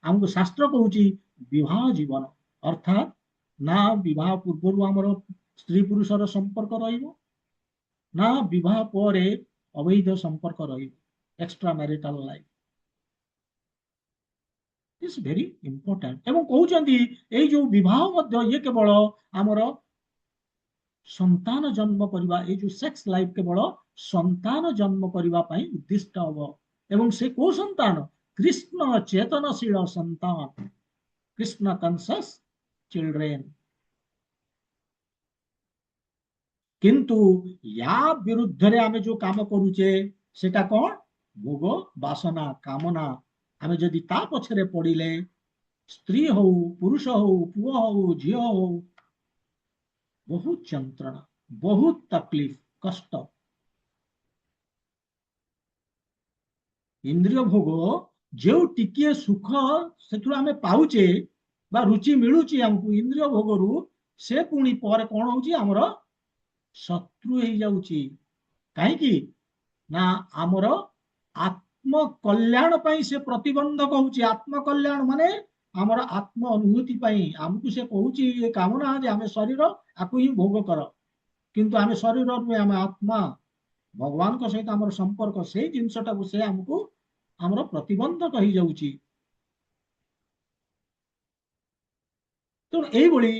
आमको शास्त्र कहूची विवाह जीवन, अर्थात ना विवाह पूर्व आमर स्त्री पुरुषर संपर्क रहिबो, ना विवाह पर अवैध संपर्क रहिबो, extra marital life is very important. एवं कहउचंदी ए जो विवाह मध्य ये केवल आमर संतान जन्म करबा, ए जो सेक्स लाइफ केवल संतान जन्म करबा पई उद्दिष्ट हबो। एवं से को संतान? कृष्ण चेतनशील संतान, कृष्ण कॉन्शियस चिल्ड्रेन। किंतु या विरुद्ध रे आमे जो काम करूचे सेटा कौन? भोग वासना कामना। आमे जदि ता पछरे पड़िले, स्त्री हो पुरुष हो पुओ हो झील हो, बहुत यंत्रणा, बहुत तकलीफ कष्ट। इंद्रिय भोग जो टिकिए सुख से आमे पाउचे बा रुचि मिलुची हमको इंद्रिय भोग रु, से पुणी पर कौन होची हमर शत्रु हो जाउची। काहेकि ना आमर आत्म कल्याण पाई से प्रतिबंधक होची। आत्म कल्याण माने आमर आत्म अनुभूति पाई हमको से कहूची ये कामना जे आमे शरीर आकु ही भोग कर, किंतु आमे शरीर नुहे, आमे आत्मा भगवान को सहित आमर संपर्क से जिनसटा को से हमको आमर प्रतिबंधक हो जाउची। तो एई बळी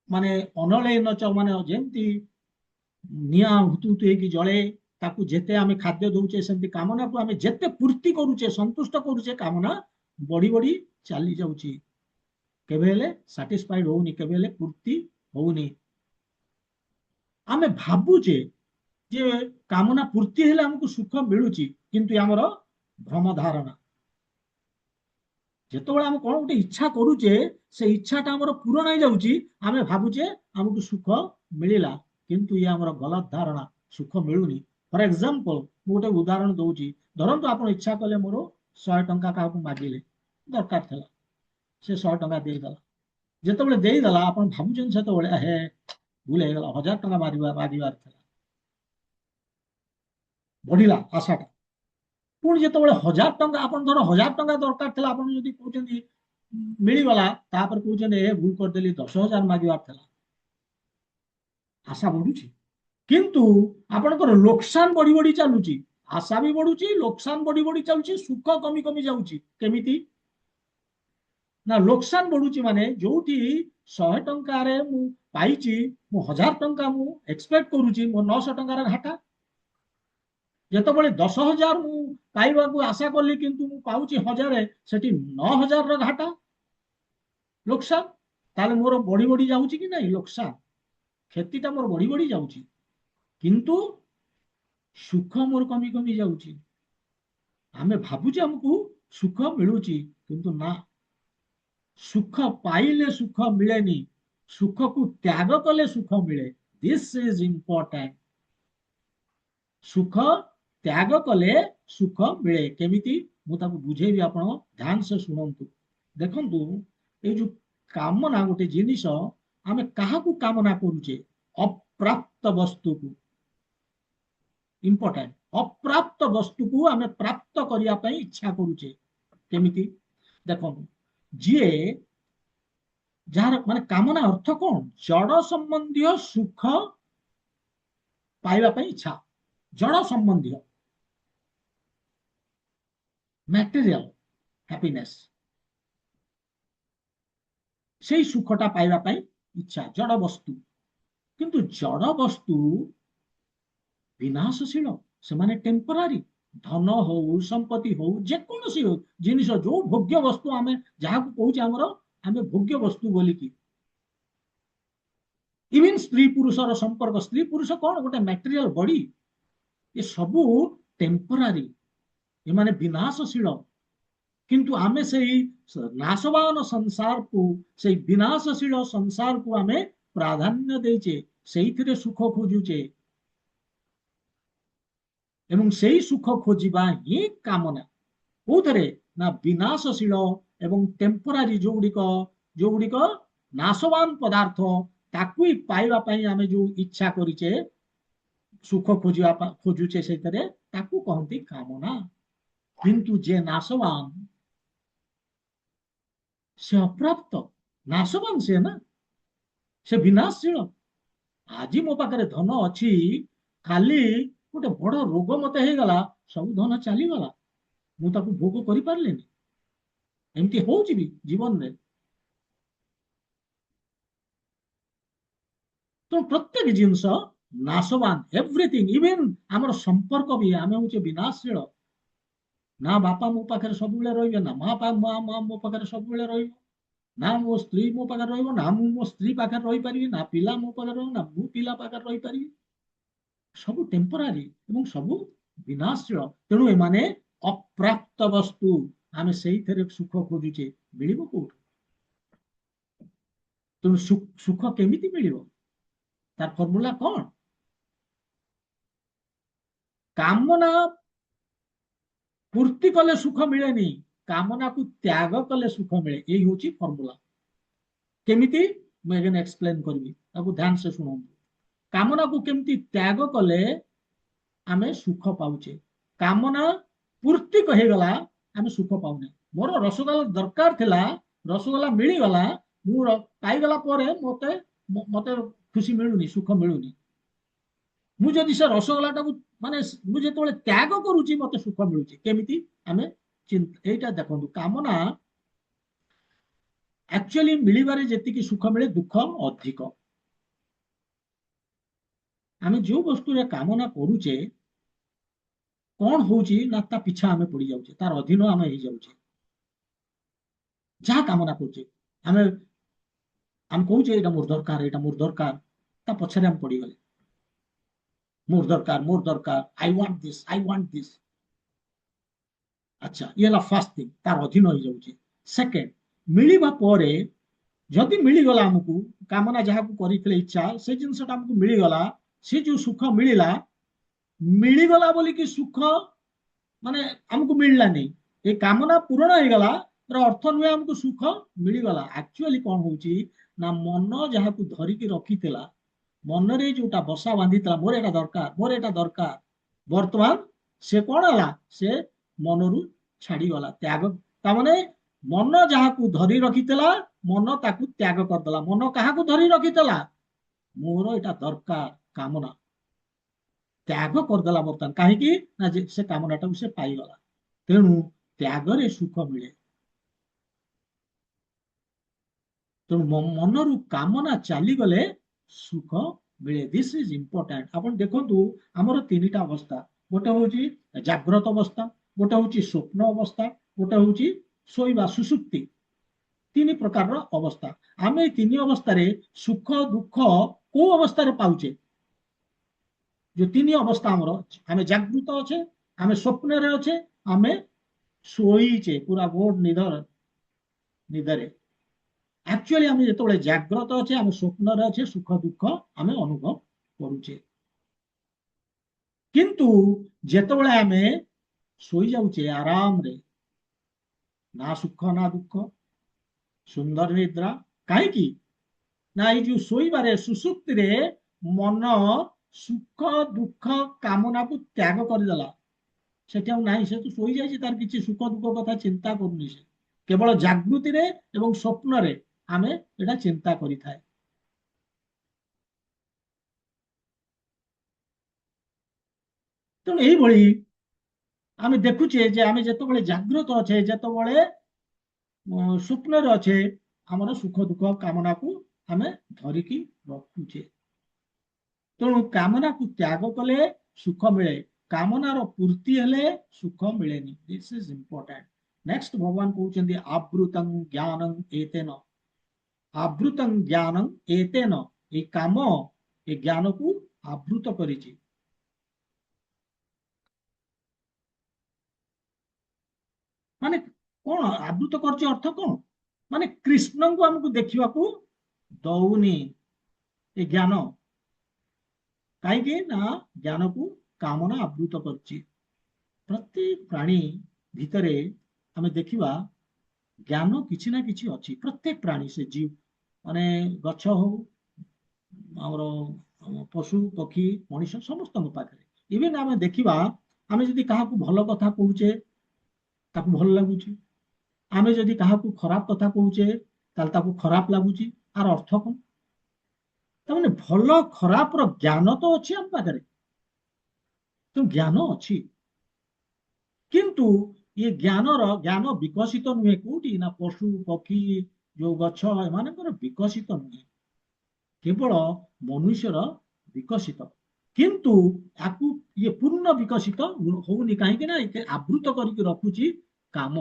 माने अनले नच माने जेमती निया हुतुतु हेकी जळे ତାକୁ ଯେତେ ଆମେ ଖାଦ୍ୟ ଦଉଛେ ସେମିତି କାମନାକୁ ଆମେ ଯେତେ ପୂର୍ତ୍ତି କରୁଛେ ସନ୍ତୁଷ୍ଟ କରୁଛେ କାମନା ବଢି ବଢି ଚାଲି ଯାଉଛି, କେବେ ହେଲେ ସାଟିସ୍ଫାଇଡ ହଉନି, କେବେ ହେଲେ ପୂର୍ତ୍ତି ହଉନି। ଆମେ ଭାବୁଛେ ଯେ କାମନା ପୂର୍ତ୍ତି ହେଲେ ଆମକୁ ସୁଖ ମିଳୁଛି, କିନ୍ତୁ ଆମର ଭ୍ରମ ଧାରଣା। ଯେତେବେଳେ ଆମେ କଣ ଗୋଟେ ଇଚ୍ଛା କରୁଛେ ସେ ଇଚ୍ଛାଟା ଆମର ପୂରଣ ହେଇଯାଉଛି, ଆମେ ଭାବୁଛେ ଆମକୁ ସୁଖ ମିଳିଲା, କିନ୍ତୁ ଇଏ ଆମର ଗଲତ ଧାରଣା, ସୁଖ ମିଳୁନି। ଫର ଏକ୍ସାମ୍ପଲ ମୁଁ ଗୋଟେ ଉଦାହରଣ ଦଉଛି। ଧରନ୍ତୁ ଆପଣ ଇଚ୍ଛା କଲେ ମୋର 100 ଟଙ୍କା କାହାକୁ ମାଗିଲେ, ଦରକାର ଥିଲା, ସେ 100 ଟଙ୍କା ଦେଇଦେଲା। ଯେତେବେଳେ ଦେଇଦେଲା ଆପଣ ଭାବୁଛନ୍ତି ସେତେବେଳେ ହେ ଭୁଲ ହେଇଗଲା, 1000 ଟଙ୍କା ମାଗିବାର ଥିଲା, ବଢିଲା ଆଶାଟା। ପୁଣି ଯେତେବେଳେ 1000 ଟଙ୍କା, ଆପଣ ଧର 1000 ଟଙ୍କା ଦରକାର ଥିଲା, ଆପଣ ଯଦି କହୁଛନ୍ତି ମିଳିଗଲା, ତାପରେ କହୁଛନ୍ତି ଏ ଭୁଲ କରିଦେଲି, 10,000 ମାଗିବାର ଥିଲା, ଆଶା ବଢୁଛି। କିନ୍ତୁ ଆପଣଙ୍କର ଲୋକସାନ ବଢି ବଢି ଚାଲୁଛି, ଆଶା ବି ବଢୁଛି, ଲୋକସାନ ବଢି ବଢି ଚାଲୁଛି, ସୁଖ କମି କମି ଯାଉଛି। କେମିତି ନା ଲୋକସାନ ବଢୁଛି ମାନେ ଯୋଉଠି 100 ଟଙ୍କାରେ ମୁଁ ପାଇଛି, ମୁଁ 1000 ଟଙ୍କା ମୁଁ ଏକ୍ସପେକ୍ଟ କରୁଛି, ମୋ 900 ଟଙ୍କାର ଘାଟା। ଯେତେବେଳେ 10,000 ମୁଁ ପାଇବାକୁ ଆଶା କଲି କିନ୍ତୁ ମୁଁ ପାଉଛି 1000, ସେଠି 9,000ର ଘାଟା, ଲୋକସାନ। ତାହେଲେ ମୋର ବଢି ବଢି ଯାଉଛି କି ନାଇଁ ଲୋକସାନ, କ୍ଷତିଟା ମୋର ବଢି ବଢି ଯାଉଛି, କିନ୍ତୁ ସୁଖ ମୋର କମି କମି ଯାଉଛି। ଆମେ ଭାବୁଛେ ଆମକୁ ସୁଖ ମିଳୁଛି, କିନ୍ତୁ ନା, ସୁଖ ପାଇଲେ ସୁଖ ମିଳେନି, ସୁଖକୁ ତ୍ୟାଗ କଲେ ସୁଖ ମିଳେ। This is important. ସୁଖ ତ୍ୟାଗ କଲେ ସୁଖ ମିଳେ। କେମିତି ମୁଁ ତାକୁ ବୁଝେଇବି, ଆପଣ ଧ୍ୟାନ ସେ ଶୁଣନ୍ତୁ। ଦେଖନ୍ତୁ, ଏଇ ଯୋଉ କାମନା ଗୋଟେ ଜିନିଷ, ଆମେ କାହାକୁ କାମନା କରୁଛେ? ଅପ୍ରାପ୍ତ ବସ୍ତୁକୁ। ଇମ୍ପୋର୍ଟାଣ୍ଟ, ଅପ୍ରାପ୍ତ ବସ୍ତୁକୁ ଆମେ ପ୍ରାପ୍ତ କରିବା ପାଇଁ ଇଚ୍ଛା କରୁଛେ। କେମିତି ଦେଖନ୍ତୁ, ଯିଏ ଯାହାର ମାନେ କାମନା ଅର୍ଥ କଣ? ଜଡ ସମ୍ବନ୍ଧୀୟ ସୁଖ ପାଇବା ପାଇଁ ଇଚ୍ଛା, ଜଡ ସମ୍ବନ୍ଧୀୟ ମ୍ୟାଟେରିଆଲ ହ୍ୟାପିନେସ, ସେଇ ସୁଖଟା ପାଇବା ପାଇଁ ଇଚ୍ଛା, ଜଡ ବସ୍ତୁ। କିନ୍ତୁ ଜଡ ବସ୍ତୁ ବିନାଶଶୀଳ, ସେମାନେ ଟେମ୍ପରାରୀ। ଧନ ହଉ, ସମ୍ପତ୍ତି ହଉ, ଯେକୌଣସି ଜିନିଷ, ଯୋଉ ଭୋଗ୍ୟ ବସ୍ତୁ ଆମେ ଯାହାକୁ କହୁଛେ ଆମର, ଆମେ ଭୋଗ୍ୟ ବସ୍ତୁ ବୋଲିକି। ଇଭେନ୍ ସ୍ତ୍ରୀ ପୁରୁଷର ସମ୍ପର୍କ, ସ୍ତ୍ରୀ ପୁରୁଷ କଣ ଗୋଟେ ମ୍ୟାଟେରିଆଲ ବଡି, ଏ ସବୁ ଟେମ୍ପରାରୀ, ଏମାନେ ବିନାଶଶୀଳ। କିନ୍ତୁ ଆମେ ସେଇ ନାଶବାନ ସଂସାରକୁ, ସେଇ ବିନାଶଶୀଳ ସଂସାରକୁ ଆମେ ପ୍ରାଧାନ୍ୟ ଦେଇଛେ, ସେଇଥିରେ ସୁଖ ଖୋଜୁଛେ, ଏବଂ ସେଇ ସୁଖ ଖୋଜିବା ହିଁ କାମନା। କୋଉଥିରେ? ନା ବିନାଶଶୀଳ ଏବଂ ଟେମ୍ପରାରୀ, ଯୋଉଗୁଡ଼ିକ ନାଶବାନ ପଦାର୍ଥ, ତାକୁ ପାଇବା ପାଇଁ ଆମେ ଯୋଉ ଇଚ୍ଛା କରିଛେ, ସୁଖ ଖୋଜୁଛେ ସେଇଥିରେ, ତାକୁ କହନ୍ତି କାମନା। କିନ୍ତୁ ଯେ ନାଶବାନ, ସେ ଅପ୍ରାପ୍ତ, ନାଶବାନ ସେ ନା, ସେ ବିନାଶଶୀଳ। ଆଜି ମୋ ପାଖରେ ଧନ ଅଛି, କାଲି ଗୋଟେ ବଡ ରୋଗ ମତେ ହେଇଗଲା, ସବୁ ଧନ ଚାଲିଗଲା, ମୁଁ ତାକୁ ଭୋଗ କରିପାରିଲିନି। ଏମିତି ହଉଛି ବି ଜୀବନରେ। ତ ପ୍ରତ୍ୟେକ ଜିନିଷ ନାଶବାନ, ଏଭ୍ରିଥିଂ, ଇଭେନ୍ ଆମର ସମ୍ପର୍କ ବି, ଆମେ ହଉଛେ ବିନାଶଶୀଳ। ନା ବାପା ମୋ ପାଖରେ ସବୁବେଳେ ରହିବେ, ନା ମା ମୋ ପାଖରେ ସବୁବେଳେ ରହିବ, ନା ମୋ ସ୍ତ୍ରୀ ମୋ ପାଖରେ ରହିବ, ନା ମୁଁ ମୋ ସ୍ତ୍ରୀ ପାଖରେ ରହିପାରିବି, ନା ପିଲା ମୋ ପାଖରେ ରହିବ, ନା ମୁଁ ପିଲା ପାଖରେ ରହିପାରିବି। ସବୁ ଟେମ୍ପରାରୀ ଏବଂ ସବୁ ବିନାଶଶୀଳ। ତେଣୁ ଏମାନେ ଅପ୍ରାପ୍ତ ବସ୍ତୁ, ଆମେ ସେଇଥିରେ ସୁଖ ଖୋଜୁଛେ, ମିଳିବ କୋଉଠୁ? ତେଣୁ ସୁଖ କେମିତି ମିଳିବ? ତାର ଫର୍ମୁଲା କଣ? କାମନା ପୂର୍ତ୍ତି କଲେ ସୁଖ ମିଳେନି, କାମନାକୁ ତ୍ୟାଗ କଲେ ସୁଖ ମିଳେ। ଏଇ ହଉଛି ଫର୍ମୁଲା। କେମିତି? ମୁଁ ଏଗେନ୍ ଏକ୍ସପ୍ଲେନ କରିବି, ତାକୁ ଧ୍ୟାନ ସେ ଶୁଣନ୍ତୁ। କାମନାକୁ କେମିତି ତ୍ୟାଗ କଲେ ଆମେ ସୁଖ ପାଉଛେ? କାମନା ପୂର୍ତ୍ତି ହେଇଗଲା, ଆମେ ସୁଖ ପାଉନେ। ମୋର ରସଗୋଲା ଦରକାର ଥିଲା, ରସଗୋଲା ମିଳିଗଲା, ମୁଁ ପାଇଗଲା ପରେ ମତେ ମତେ ଖୁସି ମିଳୁନି, ସୁଖ ମିଳୁନି। ମୁଁ ଯଦି ସେ ରସଗୋଲାଟାକୁ, ମାନେ ମୁଁ ଯେତେବେଳେ ତ୍ୟାଗ କରୁଛି, ମତେ ସୁଖ ମିଳୁଛି। କେମିତି? ଆମେ ଏଇଟା ଦେଖନ୍ତୁ, କାମନା ଆକ୍ଚୁଆଲି ମିଳିବାରେ ଯେତିକି ସୁଖ ମିଳେ, ଦୁଃଖ ଅଧିକ। ଆମେ ଯୋଉ ବସ୍ତୁରେ କାମନା କରୁଛେ, कौन होची ना ता पिछा आमे पड़ी जाउछे तार अधीन आमे हो जाउछे जहाँ कामना करुचे आमे आम कहूचे एटा मोर दरकार ता पछरे हम पड़ी गले मोर दरकार आई वांट दिस अच्छा ये ला फर्स्ट थिंग तार अधीन हो जाउछे सेकंड मिलिबा परे जदि मिलीगला आमको कामना जहाँ करते इच्छा से जिनसा आमको मिलीगला से जो सुख मिलला मिलीगला बोली कि सुख माने हमको मिलला नहीं ये कामना पूर्ण हो गला तर अर्थ नुहे हमको सुख मिलीगला एक्चुअली कौन होची ना मन जहाँ को धरिकी रखीला मन रे जोटा बसा बांधी मोर एटा दरकार वर्तमान से कौन है से मनरु छाड़ी गला त्याग तामाने मन जहाँ को धरी रखीला मन ताकू त्याग करदेला मन क्या धरी रखीला मोर एटा दरकार कामना त्याग करदेला बर्तमान कहीं ना से कामनाटा से पाईगला तेणु त्यागरे सुख मिले तेणु मनरु कामना चलीगले सुख मिले दिस इज इम्पोर्टाट आप देखु आमर तीन टा अवस्था गोटे हूँ जाग्रत अवस्था गोटे हूँ स्वप्न अवस्था गोटे हूँ शोवा सुसुप्ति तीन प्रकार अवस्था आम तीन अवस्था सुख दुख को अवस्था पाचे जो तीन अवस्था आमर आम जागृत अच्छे आम स्वप्न अच्छे आम शोचे पूरा गोड निदरे एक्चुअली आम जो जाग्रत अच्छे आम स्वप्न अच्छे सुख दुख आम अनुभव करुचे किंतु जेतबेले आम शोई जाऊे आराम रे ना सुख ना दुख सुंदर निद्रा कहीं ना ये जो शोबारे सुसुप्ति रे मन सुख दुख कामना को त्याग करदेला से तो शोई जाए तार किसी सुख दुख कथा चिंता करूनी से केवल जागृति रे एवं स्वप्न रे आमे एटा चिंता करि थाए तेणु यही भली आमे देखुचे जे आमे जेतबेले जागृत अच्छे जेतबेले स्वप्न रे अच्छे आमर सुख दुख कामना को आमे धरिकी रखुचे तेणु कामना को त्याग कले सुख मिले कामनार पूर्ति हेले सुख मिले दिस इज इम्पोर्टेंट नेक्स्ट भगवान कहते आवृतं ज्ञानं एतेन आवृतं ज्ञानं एतेन ये काम ये ज्ञान को आवृत करिछि माने कौन आवृत करछि अर्थ कौन माने कृष्ण को हमको देखा दौनी ये ज्ञान कहीं ना ज्ञान को कामना आवृत करछि प्रत्येक प्राणी भितरे आम देखा ज्ञान किसी ना किसी अच्छी प्रत्येक प्राणी से जीव माने गछ हो पशु पक्षी मनुष्य समस्त पाखे इवेन आम देखा आम जदि क्या भल कथा कहूचे ताकू भल लगुच आम जदि क्या खराब कथा कहूचे ताकू खराब लगुच आर अर्थ कौन तमाने भल खराब ज्ञान तो अच्छी आम पाखे तो ज्ञान अच्छी किंतु ये ज्ञान विकसित नुहे कौटी ना पशु पक्षी जो गछ एम विकसित नुहे केवल मनुष्यर विकसित किंतु आपको ये पूर्ण विकसित होनी कहीं ना आवृत करके रखुची काम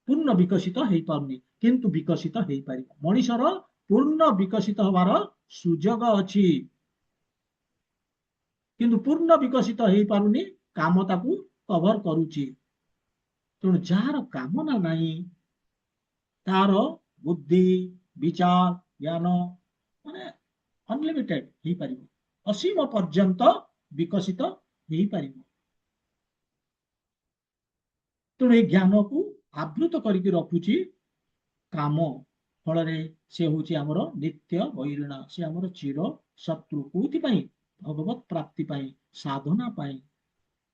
पूर्ण विकसित हो पारनी किंतु विकसित हो पार मनुष्यर पूर्ण विकसित हबार सुजोग अच्छी किंतु पूर्ण विकसित हो पारुनी काम ताकू कवर करुची तेणु जार कामना नहीं तार बुद्धि विचार ज्ञान माने अनलिमिटेड हो पार असीम पर्यंत विकसित हो पार तेणु ये ज्ञान को आवृत करके रखुची काम फल से हूँ आमर नित्य वैरिणा से आमर चिर शत्रु कौथि भगवत प्राप्ति साधना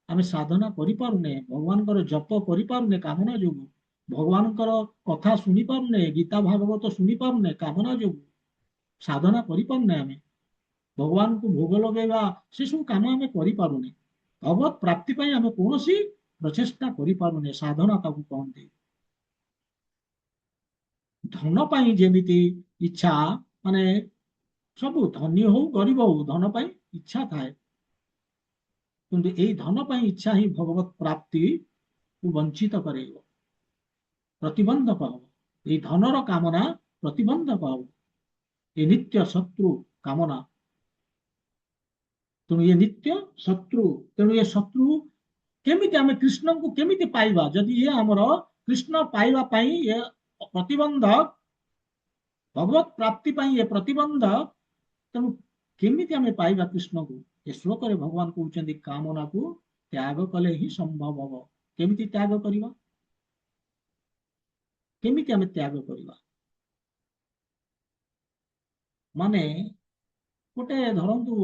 आम साधना करें भगवान जप करें कामना जो भगवान कथा शुणी पारे गीता भागवत शुणी पारे कामना जो साधना करें आम भगवान को भोग लगेगा से सब कम आम करें भगवत प्राप्ति आम कौन प्रचेषा करें साधना ताकू कहते धन पाई जेमिति इच्छा माने सब धनी हो गरीब हो धन पाई इच्छा थाए କିନ୍ତୁ ଏଇ ଧନ ପାଇଁ ଇଚ୍ଛା ହିଁ ଭଗବତ ପ୍ରାପ୍ତିକୁ ବଞ୍ଚିତ କରେଇବ, ପ୍ରତିବନ୍ଧକ ହବ। ଏଇ ଧନର କାମନା ପ୍ରତିବନ୍ଧକ ହବ, ଏ ନିତ୍ୟ ଶତ୍ରୁ କାମନା। ତେଣୁ ଏ ନିତ୍ୟ ଶତ୍ରୁ, ତେଣୁ ଏ ଶତ୍ରୁ କେମିତି ଆମେ କୃଷ୍ଣଙ୍କୁ କେମିତି ପାଇବା? ଯଦି ଇଏ ଆମର କୃଷ୍ଣ ପାଇବା ପାଇଁ ଏ ପ୍ରତିବନ୍ଧକ, ଭଗବତ ପ୍ରାପ୍ତି ପାଇଁ ଏ ପ୍ରତିବନ୍ଧକ, ତେଣୁ କେମିତି ଆମେ ପାଇବା କୃଷ୍ଣକୁ? ଏ ଶ୍ଲୋକରେ ଭଗବାନ କହୁଛନ୍ତି କାମନାକୁ ତ୍ୟାଗ କଲେ ହିଁ ସମ୍ଭବ ହବ। କେମିତି ତ୍ୟାଗ କରିବା? କେମିତି ଆମେ ତ୍ୟାଗ କରିବା? ମାନେ ଗୋଟେ ଧରନ୍ତୁ,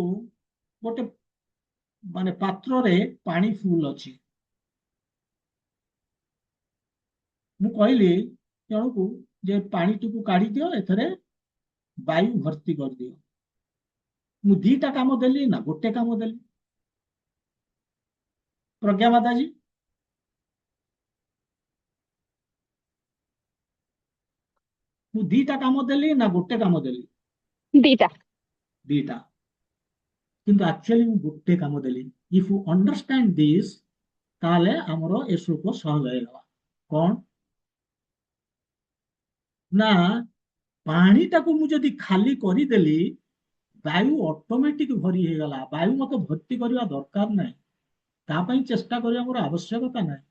ଗୋଟେ ମାନେ ପାତ୍ରରେ ପାଣି ଫୁଲ ଅଛି। ମୁଁ କହିଲି ଜଣକୁ ଯେ ପାଣିଟିକୁ କାଢିଦିଅ, ଏଥିରେ ବାୟୁ ଭର୍ତ୍ତି କରିଦିଅ। ମୁଁ ଦିଟା କାମ ଦେଲି ନା ଗୋଟେ କାମ ଦେଲି? ପ୍ରଜ୍ଞା ମାତାଜୀ, ମୁଁ ଦିଟା କାମ ଦେଲି ନା ଗୋଟେ କାମ ଦେଲି? ଦିଟା। ଦିଟା। କିନ୍ତୁ ଆକ୍ଚୁଆଲି ମୁଁ ଗୋଟେ କାମ ଦେଲି। ଇଫ୍ ୟୁ ଅଣ୍ଡରଷ୍ଟାଣ୍ଡ ଦିସ୍, ତାହେଲେ ଆମର ଏ ଶ୍ଲୋକ ସହଜ ହେଇଗଲା। କଣ ନା, ପାଣିଟାକୁ ମୁଁ ଯଦି ଖାଲି କରିଦେଲି, ବାୟୁ ଅଟୋମେଟିକ ଭରି ହେଇଗଲା। ବାୟୁ ମତେ ଭର୍ତ୍ତି କରିବା ଦରକାର ନାହିଁ, ତା ପାଇଁ ଚେଷ୍ଟା କରିବା ମୋର ଆବଶ୍ୟକତା ନାହିଁ।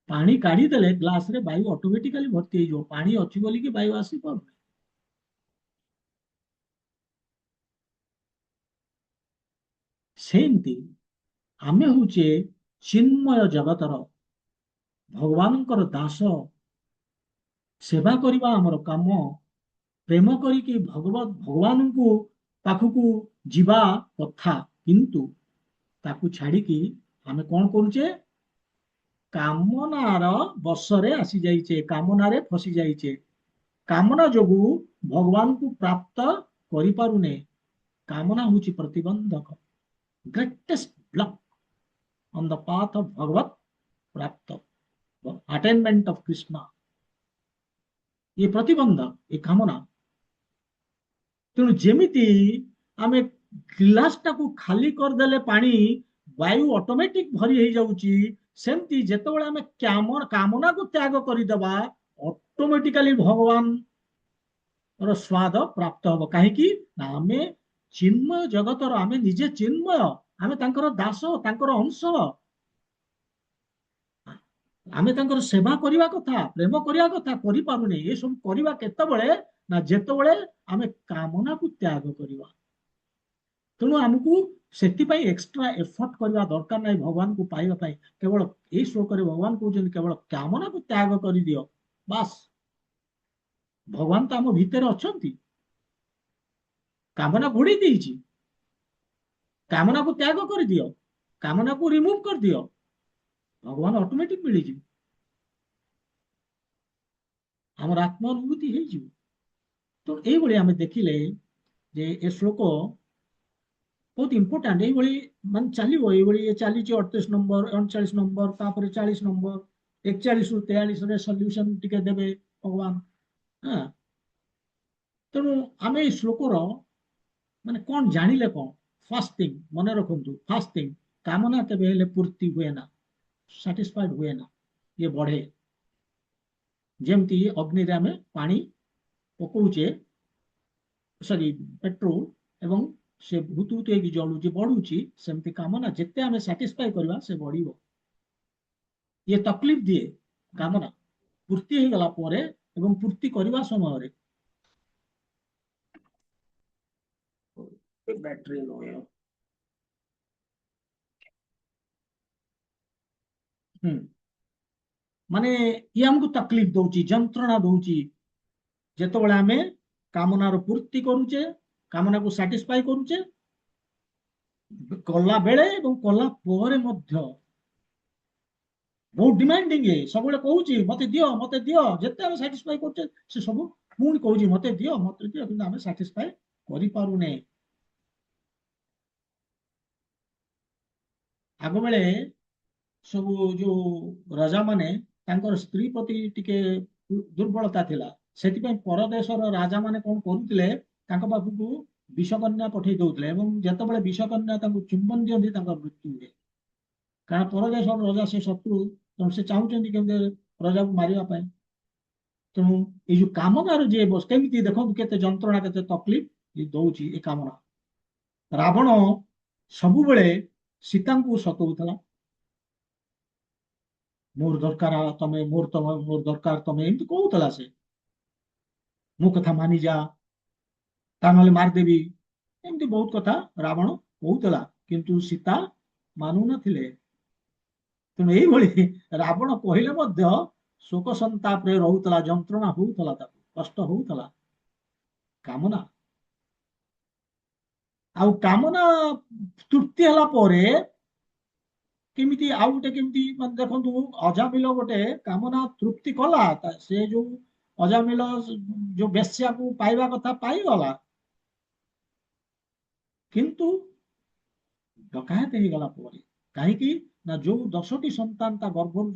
ପାଣି କାଢିଦେଲେ ଗ୍ଲାସରେ ବାୟୁ ଅଟୋମେଟିକାଲି ଭର୍ତ୍ତି ହେଇଯିବ। ପାଣି ଅଛି ବୋଲିକି ବାୟୁ ଆସିପାରୁନି। ସେମିତି ଆମେ ହଉଛେ ଚିନ୍ମୟ ଜଗତର ଭଗବାନଙ୍କର ଦାସ। ସେବା କରିବା ଆମର କାମ। ପ୍ରେମ କରିକି ଭଗବାନଙ୍କୁ ପାଖକୁ ଯିବା କଥା, କିନ୍ତୁ ତାକୁ ଛାଡିକି ଆମେ କଣ କରୁଛେ? କାମନାର ବଶରେ ଆସି ଯାଇଛେ, କାମନାରେ ଫସି ଯାଇଛେ। କାମନା ଯୋଗୁ ଭଗବାନଙ୍କୁ ପ୍ରାପ୍ତ କରିପାରୁନେ। କାମନା ହଉଛି ପ୍ରତିବନ୍ଧକ, greatest block on the path of ଭଗବତ ପ୍ରାପ୍ତ, ଆଟେନମେଣ୍ଟ ଅଫ କୃଷ୍ଣ। ये प्रतिबंधक, ये कामना। तेणु जेमिति आमे गिलासटाକୁ ଖାଲି କରିଦେଲେ ପାଣି ବାୟୁ ଅଟୋମେଟିକ ଭରି ହେଇଯାଉଛି, ସେମିତି ଯେତେବେଳେ ଆମେ କାମନାକୁ ତ୍ୟାଗ କରିଦେବା, ଅଟୋମେଟିକାଲି ଭଗବାନର ସ୍ୱାଦ ପ୍ରାପ୍ତ ହବ। କାହିଁକି ନା ଆମେ ଚିନ୍ମୟ ଜଗତର, ଆମେ ନିଜେ ଚିନ୍ମୟ, ଆମେ ତାଙ୍କର ଦାସ, ତାଙ୍କର ଅଂଶ। ଆମେ ତାଙ୍କର ସେବା କରିବା କଥା, ପ୍ରେମ କରିବା କଥା, କରିପାରୁନି। ଏସବୁ କରିବା କେତେବେଳେ ନା ଯେତେବେଳେ ଆମେ କାମନାକୁ ତ୍ୟାଗ କରିବା। ତେଣୁ ଆମକୁ ସେଥିପାଇଁ ଏକ୍ସଟ୍ରା ଏଫର୍ଟ କରିବା ଦରକାର ନାହିଁ ଭଗବାନଙ୍କୁ ପାଇବା ପାଇଁ। କେବଳ ଏଇ ଶ୍ଲୋକରେ ଭଗବାନ କହୁଛନ୍ତି କେବଳ କାମନାକୁ ତ୍ୟାଗ କରିଦିଅ, ବାସ୍। ଭଗବାନ ତ ଆମ ଭିତରେ ଅଛନ୍ତି। କାମନା ଘୋଡେଇ ଦେଇଛି, କାମନାକୁ ତ୍ୟାଗ କରିଦିଅ, କାମନାକୁ ରିମୁଭ କରିଦିଅ, ଭଗବାନ ଅଟୋମେଟିକ ମିଳିଯିବ, ଆମର ଆତ୍ମ ଅନୁଭୂତି ହେଇଯିବ। ତ ଏଇଭଳି ଆମେ ଦେଖିଲେ ଯେ ଏ ଶ୍ଲୋକ ବହୁତ ଇମ୍ପୋର୍ଟାଣ୍ଟ। ଏଇଭଳି ମାନେ ଚାଲିବ, ଏଇଭଳି ଚାଲିଛି 38 ନମ୍ବର, 39 ନମ୍ବର, ତାପରେ 40 ନମ୍ବର, 41 ରୁ 43 ରେ ସଲ୍ୟୁସନ ଟିକେ ଦେବେ ଭଗବାନ। ତେଣୁ ଆମେ ଏଇ ଶ୍ଲୋକର ମାନେ କଣ ଜାଣିଲେ? କଣ ଫାର୍ଷ୍ଟ ଥିଙ୍ଗ ମନେ ରଖନ୍ତୁ, ଫାର୍ଷ୍ଟ ଥିଙ୍ଗ, କାମନା କେବେ ହେଲେ ପୂର୍ତ୍ତି ହୁଏ ନା, ସାଟିସ୍ଫାଏଡ ହୁଏ ନା, ଇଏ ବଢେ। ଯେମିତି ଅଗ୍ନିରେ ଆମେ ପାଣି ପକଉଛେ, ସରି ପେଟ୍ରୋଲ, ଏବଂ ସେ ଭୁତୁ ଭୁତୁ ହେଇକି ଜଳୁଛି, ବଢୁଛି, ସେମିତି କାମନା ଯେତେ ଆମେ ସାଟିସ୍ଫାଇ କରିବା ସେ ବଢିବ। ଇଏ ତକଲିଫ ଦିଏ କାମନା ପୂର୍ତ୍ତି ହେଇଗଲା ପରେ ଏବଂ ପୂର୍ତ୍ତି କରିବା ସମୟରେ। ବ୍ୟାଟେରୀ ମାନେ ଇଏ ଆମକୁ ତକଲିଫ ଦଉଛି, ଯନ୍ତ୍ରଣା ଦଉଛି। ଯେତେବେଳେ ଆମେ କାମନାର ପୂର୍ତ୍ତି କରୁଛେ, କାମନାକୁ ସାଟିସ୍ଫାଇ କରୁଛେ, କଲା ବେଳେ ଏବଂ କଲା ପରେ ମଧ୍ୟ ବହୁତ ଡିମାଣ୍ଡିଂ, ସବୁବେଳେ କହୁଛି ମତେ ଦିଅ, ମତେ ଦିଅ। ଯେତେ ଆମେ ସାଟିସ୍ଫାଇ କରୁଛେ ସେ ସବୁ ପୁଣି କହୁଛି ମତେ ଦିଅ, ମତେ ଦିଅ, କିନ୍ତୁ ଆମେ ସାଟିସ୍ଫାଇ କରିପାରୁନେ। ଆଗ ବେଳେ ସବୁ ଯୋଉ ରାଜା ମାନେ, ତାଙ୍କର ସ୍ତ୍ରୀ ପ୍ରତି ଟିକେ ଦୁର୍ବଳତା ଥିଲା। ସେଥିପାଇଁ ପରଦେଶର ରାଜା ମାନେ କଣ କରୁଥିଲେ, ତାଙ୍କ ପାଖକୁ ବିଷକନ୍ୟା ପଠେଇ ଦଉଥିଲେ ଏବଂ ଯେତେବେଳେ ବିଷକନ୍ୟା ତାଙ୍କୁ ଚୁମ୍ବନ ଦିଅନ୍ତି ତାଙ୍କ ମୃତ୍ୟୁ ହୁଏ। କାରଣ ପରଦେଶର ରଜା ସେ ଶତ୍ରୁ, ତେଣୁ ସେ ଚାହୁଁଛନ୍ତି କେମିତି ପ୍ରଜାକୁ ମାରିବା ପାଇଁ। ତେଣୁ ଏଇ ଯୋଉ କାମନାର ଯିଏ କେମିତି ଦେଖନ୍ତୁ କେତେ ଯନ୍ତ୍ରଣା କେତେ ତକଲିଫ ଦଉଛି ଏ କାମନା। ରାବଣ ସବୁବେଳେ ସୀତାଙ୍କୁ ସତଉଥିଲା, ମୋର ଦରକାର ତମେ, ମୋର ଦରକାର ତମେ, ଏମିତି କହୁଥିଲା ସେ। ମୋ କଥା ମାନିଯା, ତା ନହେଲେ ମାରିଦେବି, ଏମିତି ବହୁତ କଥା ରାବଣ କହୁଥିଲା, କିନ୍ତୁ ସୀତା ମାନୁନଥିଲେ। ତେଣୁ ଏଇଭଳି ରାବଣ କହିଲେ ମଧ୍ୟ ଶୋକ ସନ୍ତାପରେ ରହୁଥିଲା, ଯନ୍ତ୍ରଣା ହଉଥିଲା, ତାକୁ କଷ୍ଟ ହଉଥିଲା। କାମନା, ଆଉ କାମନା ତୃପ୍ତି ହେଲା ପରେ କେମିତି ଆଉ ଗୋଟେ କେମିତି ମାନେ ଦେଖନ୍ତୁ, ଅଜାମିଲ ଗୋଟେ କାମନା ତୃପ୍ତି କଲା, ସେ ଯୋଉ ଅଜାମିଲ ଯୋଉ ବେଶ୍ୟାକୁ ପାଇବା କଥା ପାଇଗଲା, କିନ୍ତୁ ଡକାୟତ ହେଇଗଲା ପରେ। କାହିଁକି ନା ଯୋଉ 10ଟି ସନ୍ତାନ ତା ଗର୍ଭରୁ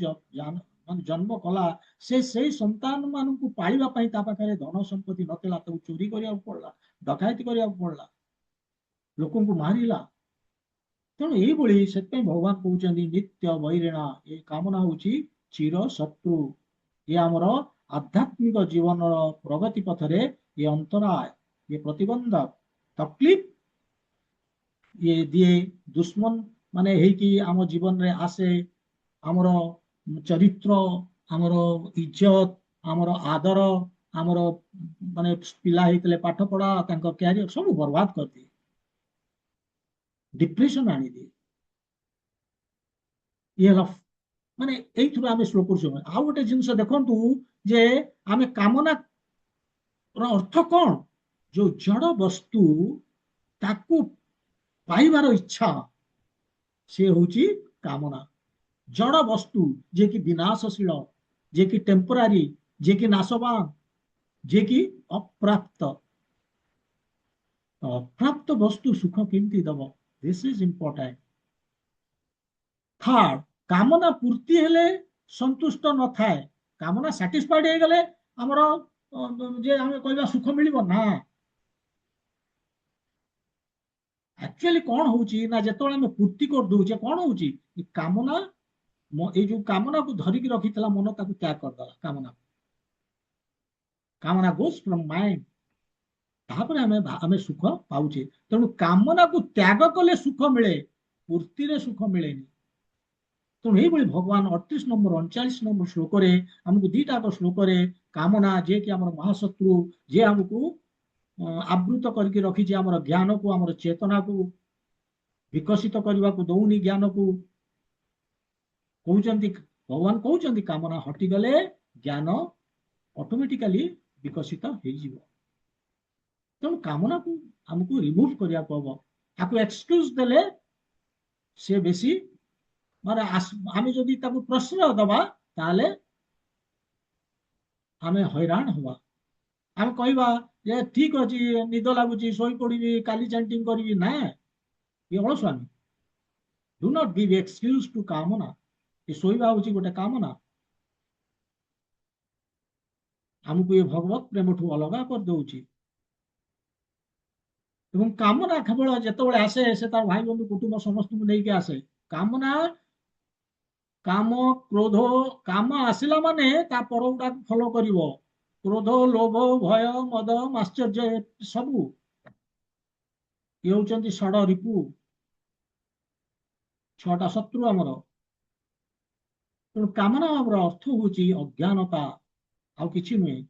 ମାନେ ଜନ୍ମ କଲା, ସେଇ ସନ୍ତାନ ମାନଙ୍କୁ ପାଳିବା ପାଇଁ ତା ପାଖରେ ଧନ ସମ୍ପତ୍ତି ନଥିଲା, ତାକୁ ଚୋରି କରିବାକୁ ପଡିଲା, ଡକାୟତି କରିବାକୁ ପଡିଲା, ଲୋକଙ୍କୁ ମାରିଲା। ତେଣୁ ଏଇଭଳି ସେଥିପାଇଁ ଭଗବାନ କହୁଛନ୍ତି ନିତ୍ୟ ବୈରିଣା, ଏ କାମନା ହଉଛି ଚିର ଶତ୍ରୁ। ଇଏ ଆମର ଆଧ୍ୟାତ୍ମିକ ଜୀବନର ପ୍ରଗତି ପଥରେ ଏ ଅନ୍ତରାୟ, ଏ ପ୍ରତିବନ୍ଧକ, ତକଲିଫ ଇଏ ଦିଏ। ଦୁଶ୍ମନ ମାନେ ହେଇକି ଆମ ଜୀବନରେ ଆସେ, ଆମର ଚରିତ୍ର, ଆମର ଇଜ୍ଜତ, ଆମର ଆଦର, ଆମର ମାନେ ପିଲା ହେଇଥିଲେ ପାଠ ପଢା, ତାଙ୍କ କ୍ୟାରିୟର ସବୁ ବର୍ବାଦ କରିଦିଏ, ଡିପ୍ରେସନ ଆଣିଦିଏ। ଇଏ ହେଲା ମାନେ ଏଇଥିରୁ ଆମେ ଶ୍ଲୋକରୁ ଶୁଣୁ। ଆଉ ଗୋଟେ ଜିନିଷ ଦେଖନ୍ତୁ ଯେ ଆମେ କାମନା ଅର୍ଥ କଣ? ଯୋଉ ଜଡ ବସ୍ତୁ ତାକୁ ପାଇବାର ଇଚ୍ଛା, ସେ ହଉଛି କାମନା। ଜଡ ବସ୍ତୁ ଯିଏକି ବିନାଶଶୀଳ, ଯିଏକି ଟେମ୍ପୋରାରୀ, ଯିଏକି ନାଶବାନ, ଯିଏକି ଅପ୍ରାପ୍ତ। ଅପ୍ରାପ୍ତ ବସ୍ତୁ ସୁଖ କେମିତି ଦବ? This is important. ଥାର୍ଡ, କାମନା ପୂର୍ତ୍ତି ହେଲେ ସନ୍ତୁଷ୍ଟ ନଥାଏ। କାମନା ସାଟିସ୍ଫାଇଡ ହେଇଗଲେ ଆମର ଯେ ଆମେ କହିବା ସୁଖ ମିଳିବ ନା। ଆକ୍ଚୁଆଲି କଣ ହଉଛି ନା, ଯେତେବେଳେ ଆମେ ପୂର୍ତ୍ତି କରିଦଉଛେ କଣ ହଉଛି, କାମନା ଏଇ ଯୋଉ କାମନାକୁ ଧରିକି ରଖିଥିଲା ମନ, ତାକୁ ତ୍ୟାଗ କରିଦେଲା। କାମନା ଗୋସ୍ ଫ୍ରମ୍ ମାଇଣ୍ଡ, ତାପରେ ଆମେ ସୁଖ ପାଉଛେ। ତେଣୁ କାମନାକୁ ତ୍ୟାଗ କଲେ ସୁଖ ମିଳେ, ପୂର୍ତ୍ତିରେ ସୁଖ ମିଳେନି। ତେଣୁ ଏଇଭଳି ଭଗବାନ 38 ନମ୍ବର 39 ନମ୍ବର ଶ୍ଲୋକରେ ଆମକୁ ଦିଟାକ ଶ୍ଲୋକରେ କାମନା, ଯିଏକି ଆମର ମହାଶତ୍ରୁ, ଯିଏ ଆମକୁ ଆବୃତ କରିକି ରଖିଛି ଆମର ଜ୍ଞାନକୁ, ଆମର ଚେତନାକୁ ବିକଶିତ କରିବାକୁ ଦଉନି, ଜ୍ଞାନକୁ କହୁଛନ୍ତି, ଭଗବାନ କହୁଛନ୍ତି କାମନା ହଟିଗଲେ ଜ୍ଞାନ ଅଟୋମେଟିକାଲି ବିକଶିତ ହେଇଯିବ। ତେଣୁ କାମନାକୁ ଆମକୁ ରିମୁଭ କରିବାକୁ ହବ। ତାକୁ ଏକ୍ସକ୍ୟୁଜ ଦେଲେ ସେ ବେଶୀ ମାନେ ଆମେ ଯଦି ତାକୁ ପ୍ରଶ୍ରୟ ଦବା, ତାହେଲେ ଆମେ ହଇରାଣ ହବା। ଆମେ କହିବା ଯେ ଠିକ ଅଛି, ନିଦ ଲାଗୁଛି, ଶୋଇପଡିବି, କାଲି ଚାଣ୍ଟିଂ କରିବି, ନା, ଏ ଅଳସୁଆମି। Do not give excuse to କାମନା। ଏ ଶୋଇବା ହଉଛି ଗୋଟେ କାମନା, ଆମକୁ ଏ ଭଗବତ ପ୍ରେମଠୁ ଅଲଗା କରିଦଉଛି। ଏବଂ କାମନା କେବଳ ଯେତେବେଳେ ଆସେ, ସେ ତାର ଭାଇ ବନ୍ଧୁ କୁଟୁମ୍ବ ସମସ୍ତଙ୍କୁ ନେଇକି ଆସେ। କାମନା, କାମ, କ୍ରୋଧ, କାମ ଆସିଲା ମାନେ ତା ପର ଗୁଡାକୁ ଫଲୋ କରିବ। କ୍ରୋଧ, ଲୋଭ, ଭୟ, ମଦ, ମାଶ୍ଚର୍ଯ୍ୟ, ସବୁ ଇଏ ହଉଛନ୍ତି ଷଡ ରିପୁ, 6ଟା ଶତ୍ରୁ ଆମର। ତେଣୁ କାମନା ଆମର ଅର୍ଥ ହଉଛି ଅଜ୍ଞାନତା, ଆଉ କିଛି ନୁହେଁ।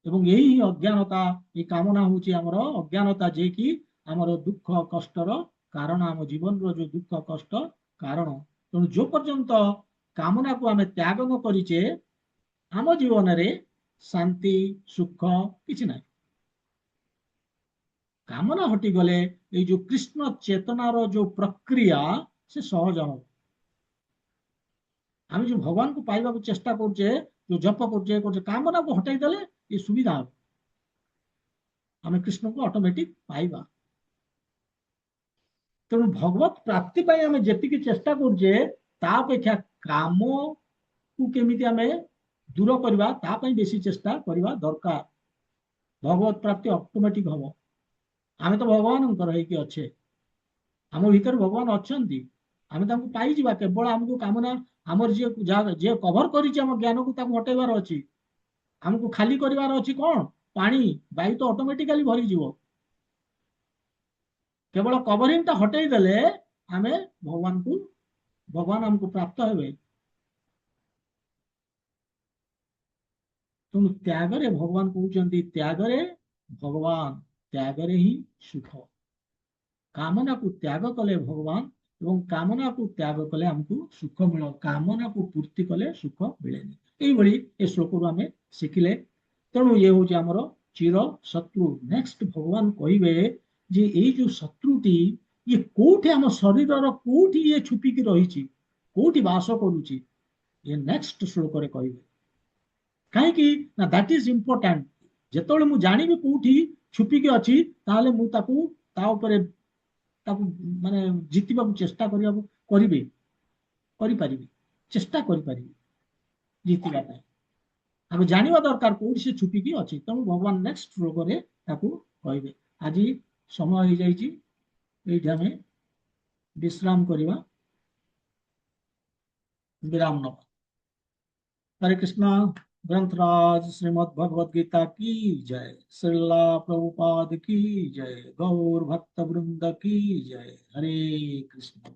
ଏବଂ ଏହି ଅଜ୍ଞାନତା, এই କାମନା ହଉଛି ଆମର ଅଜ୍ଞାନତା, ଯିଏକି ଆମର ଦୁଃଖ କଷ୍ଟର କାରଣ, ଆମ ଜୀବନର ଯୋଉ ଦୁଃଖ କଷ୍ଟ କାରଣ। ତେଣୁ ଯୋଉ ପର୍ଯ୍ୟନ୍ତ କାମନାକୁ ଆମେ ତ୍ୟାଗ ନ କରିଛେ, ଆମ ଜୀବନରେ ଶାନ୍ତି ସୁଖ କିଛି ନାହିଁ। କାମନା ହଟିଗଲେ ଏଇ ଯୋଉ କୃଷ୍ଣ ଚେତନାର ଯୋଉ ପ୍ରକ୍ରିୟା, ସେ ସହଜ ହବ। ଆମେ ଯୋଉ ଭଗବାନଙ୍କୁ ପାଇବାକୁ ଚେଷ୍ଟା କରୁଛେ, ଯୋଉ ଜପ କରୁଛେ, କାମନାକୁ ହଟାଇ ଦେଲେ ଏ ସୁବିଧା ହବ, ଆମେ କୃଷ୍ଣଙ୍କୁ ଅଟୋମେଟିକ ପାଇବା। ତେଣୁ ଭଗବତ ପ୍ରାପ୍ତି ପାଇଁ ଆମେ ଯେତିକି ଚେଷ୍ଟା କରୁଛେ, ତା ଅପେକ୍ଷା କାମକୁ କେମିତି ଆମେ ଦୂର କରିବା, ତା ପାଇଁ ବେଶୀ ଚେଷ୍ଟା କରିବା ଦରକାର। ଭଗବତ ପ୍ରାପ୍ତି ଅଟୋମେଟିକ ହବ। ଆମେ ତ ଭଗବାନଙ୍କର ହେଇକି ଅଛେ, ଆମ ଭିତରେ ଭଗବାନ ଅଛନ୍ତି, ଆମେ ତାଙ୍କୁ ପାଇଯିବା। କେବଳ ଆମକୁ କାମନା, ଆମର ଯିଏ କଭର କରିଛି ଆମ ଜ୍ଞାନକୁ ତାକୁ ହଟେଇବାର ଅଛି। ଆମକୁ ଖାଲି କରିବାର ଅଛି କଣ? ପାଣି, ବାୟୁ ତ ଅଟୋମେଟିକାଲି ଭରିଯିବ। କେବଳ କଭରିଂଟା ହଟେଇ ଦେଲେ ଆମେ ଭଗବାନ ଆମକୁ ପ୍ରାପ୍ତ ହେବେ। ତେଣୁ ତ୍ୟାଗରେ ଭଗବାନ କହୁଛନ୍ତି, ତ୍ୟାଗରେ ଭଗବାନ, ତ୍ୟାଗରେ ହିଁ ସୁଖ। କାମନାକୁ ତ୍ୟାଗ କଲେ ଭଗବାନ, ଏବଂ କାମନାକୁ ତ୍ୟାଗ କଲେ ଆମକୁ ସୁଖ ମିଳେ। କାମନାକୁ ପୂର୍ତ୍ତି କଲେ ସୁଖ ମିଳେନି। ଏଇଭଳି ଏ ଶ୍ଲୋକରୁ ଆମେ ଶିଖିଲେ। ତେଣୁ ଇଏ ହଉଛି ଆମର ଚିର ଶତ୍ରୁ। ନେକ୍ସଟ ଭଗବାନ କହିବେ ଯେ ଏଇ ଯୋଉ ଶତ୍ରୁଟି ଇଏ କୋଉଠି, ଆମ ଶରୀରର କୋଉଠି ଇଏ ଛୁପିକି ରହିଛି, କୋଉଠି ବାସ କରୁଛି, ଇଏ ନେକ୍ସଟ ଶ୍ଲୋକରେ କହିବେ। କାହିଁକି ନା ଦ୍ୟାଟ୍ ଇଜ ଇମ୍ପୋର୍ଟାଣ୍ଟ। ଯେତେବେଳେ ମୁଁ ଜାଣିବି କୋଉଠି ଛୁପିକି ଅଛି, ତାହେଲେ ମୁଁ ତାକୁ ତା ଉପରେ ତାକୁ ମାନେ ଜିତିବାକୁ ଚେଷ୍ଟା କରିପାରିବି, ଚେଷ୍ଟା କରିପାରିବି ଜିତିବା ପାଇଁ। ଆମେ ଜାଣିବା ଦରକାର କୋଉଠି ସେ ଛୁପିକି ଅଛି। ତେଣୁ ଭଗବାନ ନେକ୍ସଟ ଶ୍ଲୋକରେ ତାକୁ କହିବେ। ଆଜି ସମୟ ହେଇଯାଇଛି, ଏଇଠି ଆମେ ବିଶ୍ରାମ କରିବା, विराम नवा। हरे कृष्णा। ग्रंथराज श्रीमद् भगवद गीता की जय, श्रीला प्रभुपाद की जय, गौर भक्त वृंद की जय। हरे कृष्ण।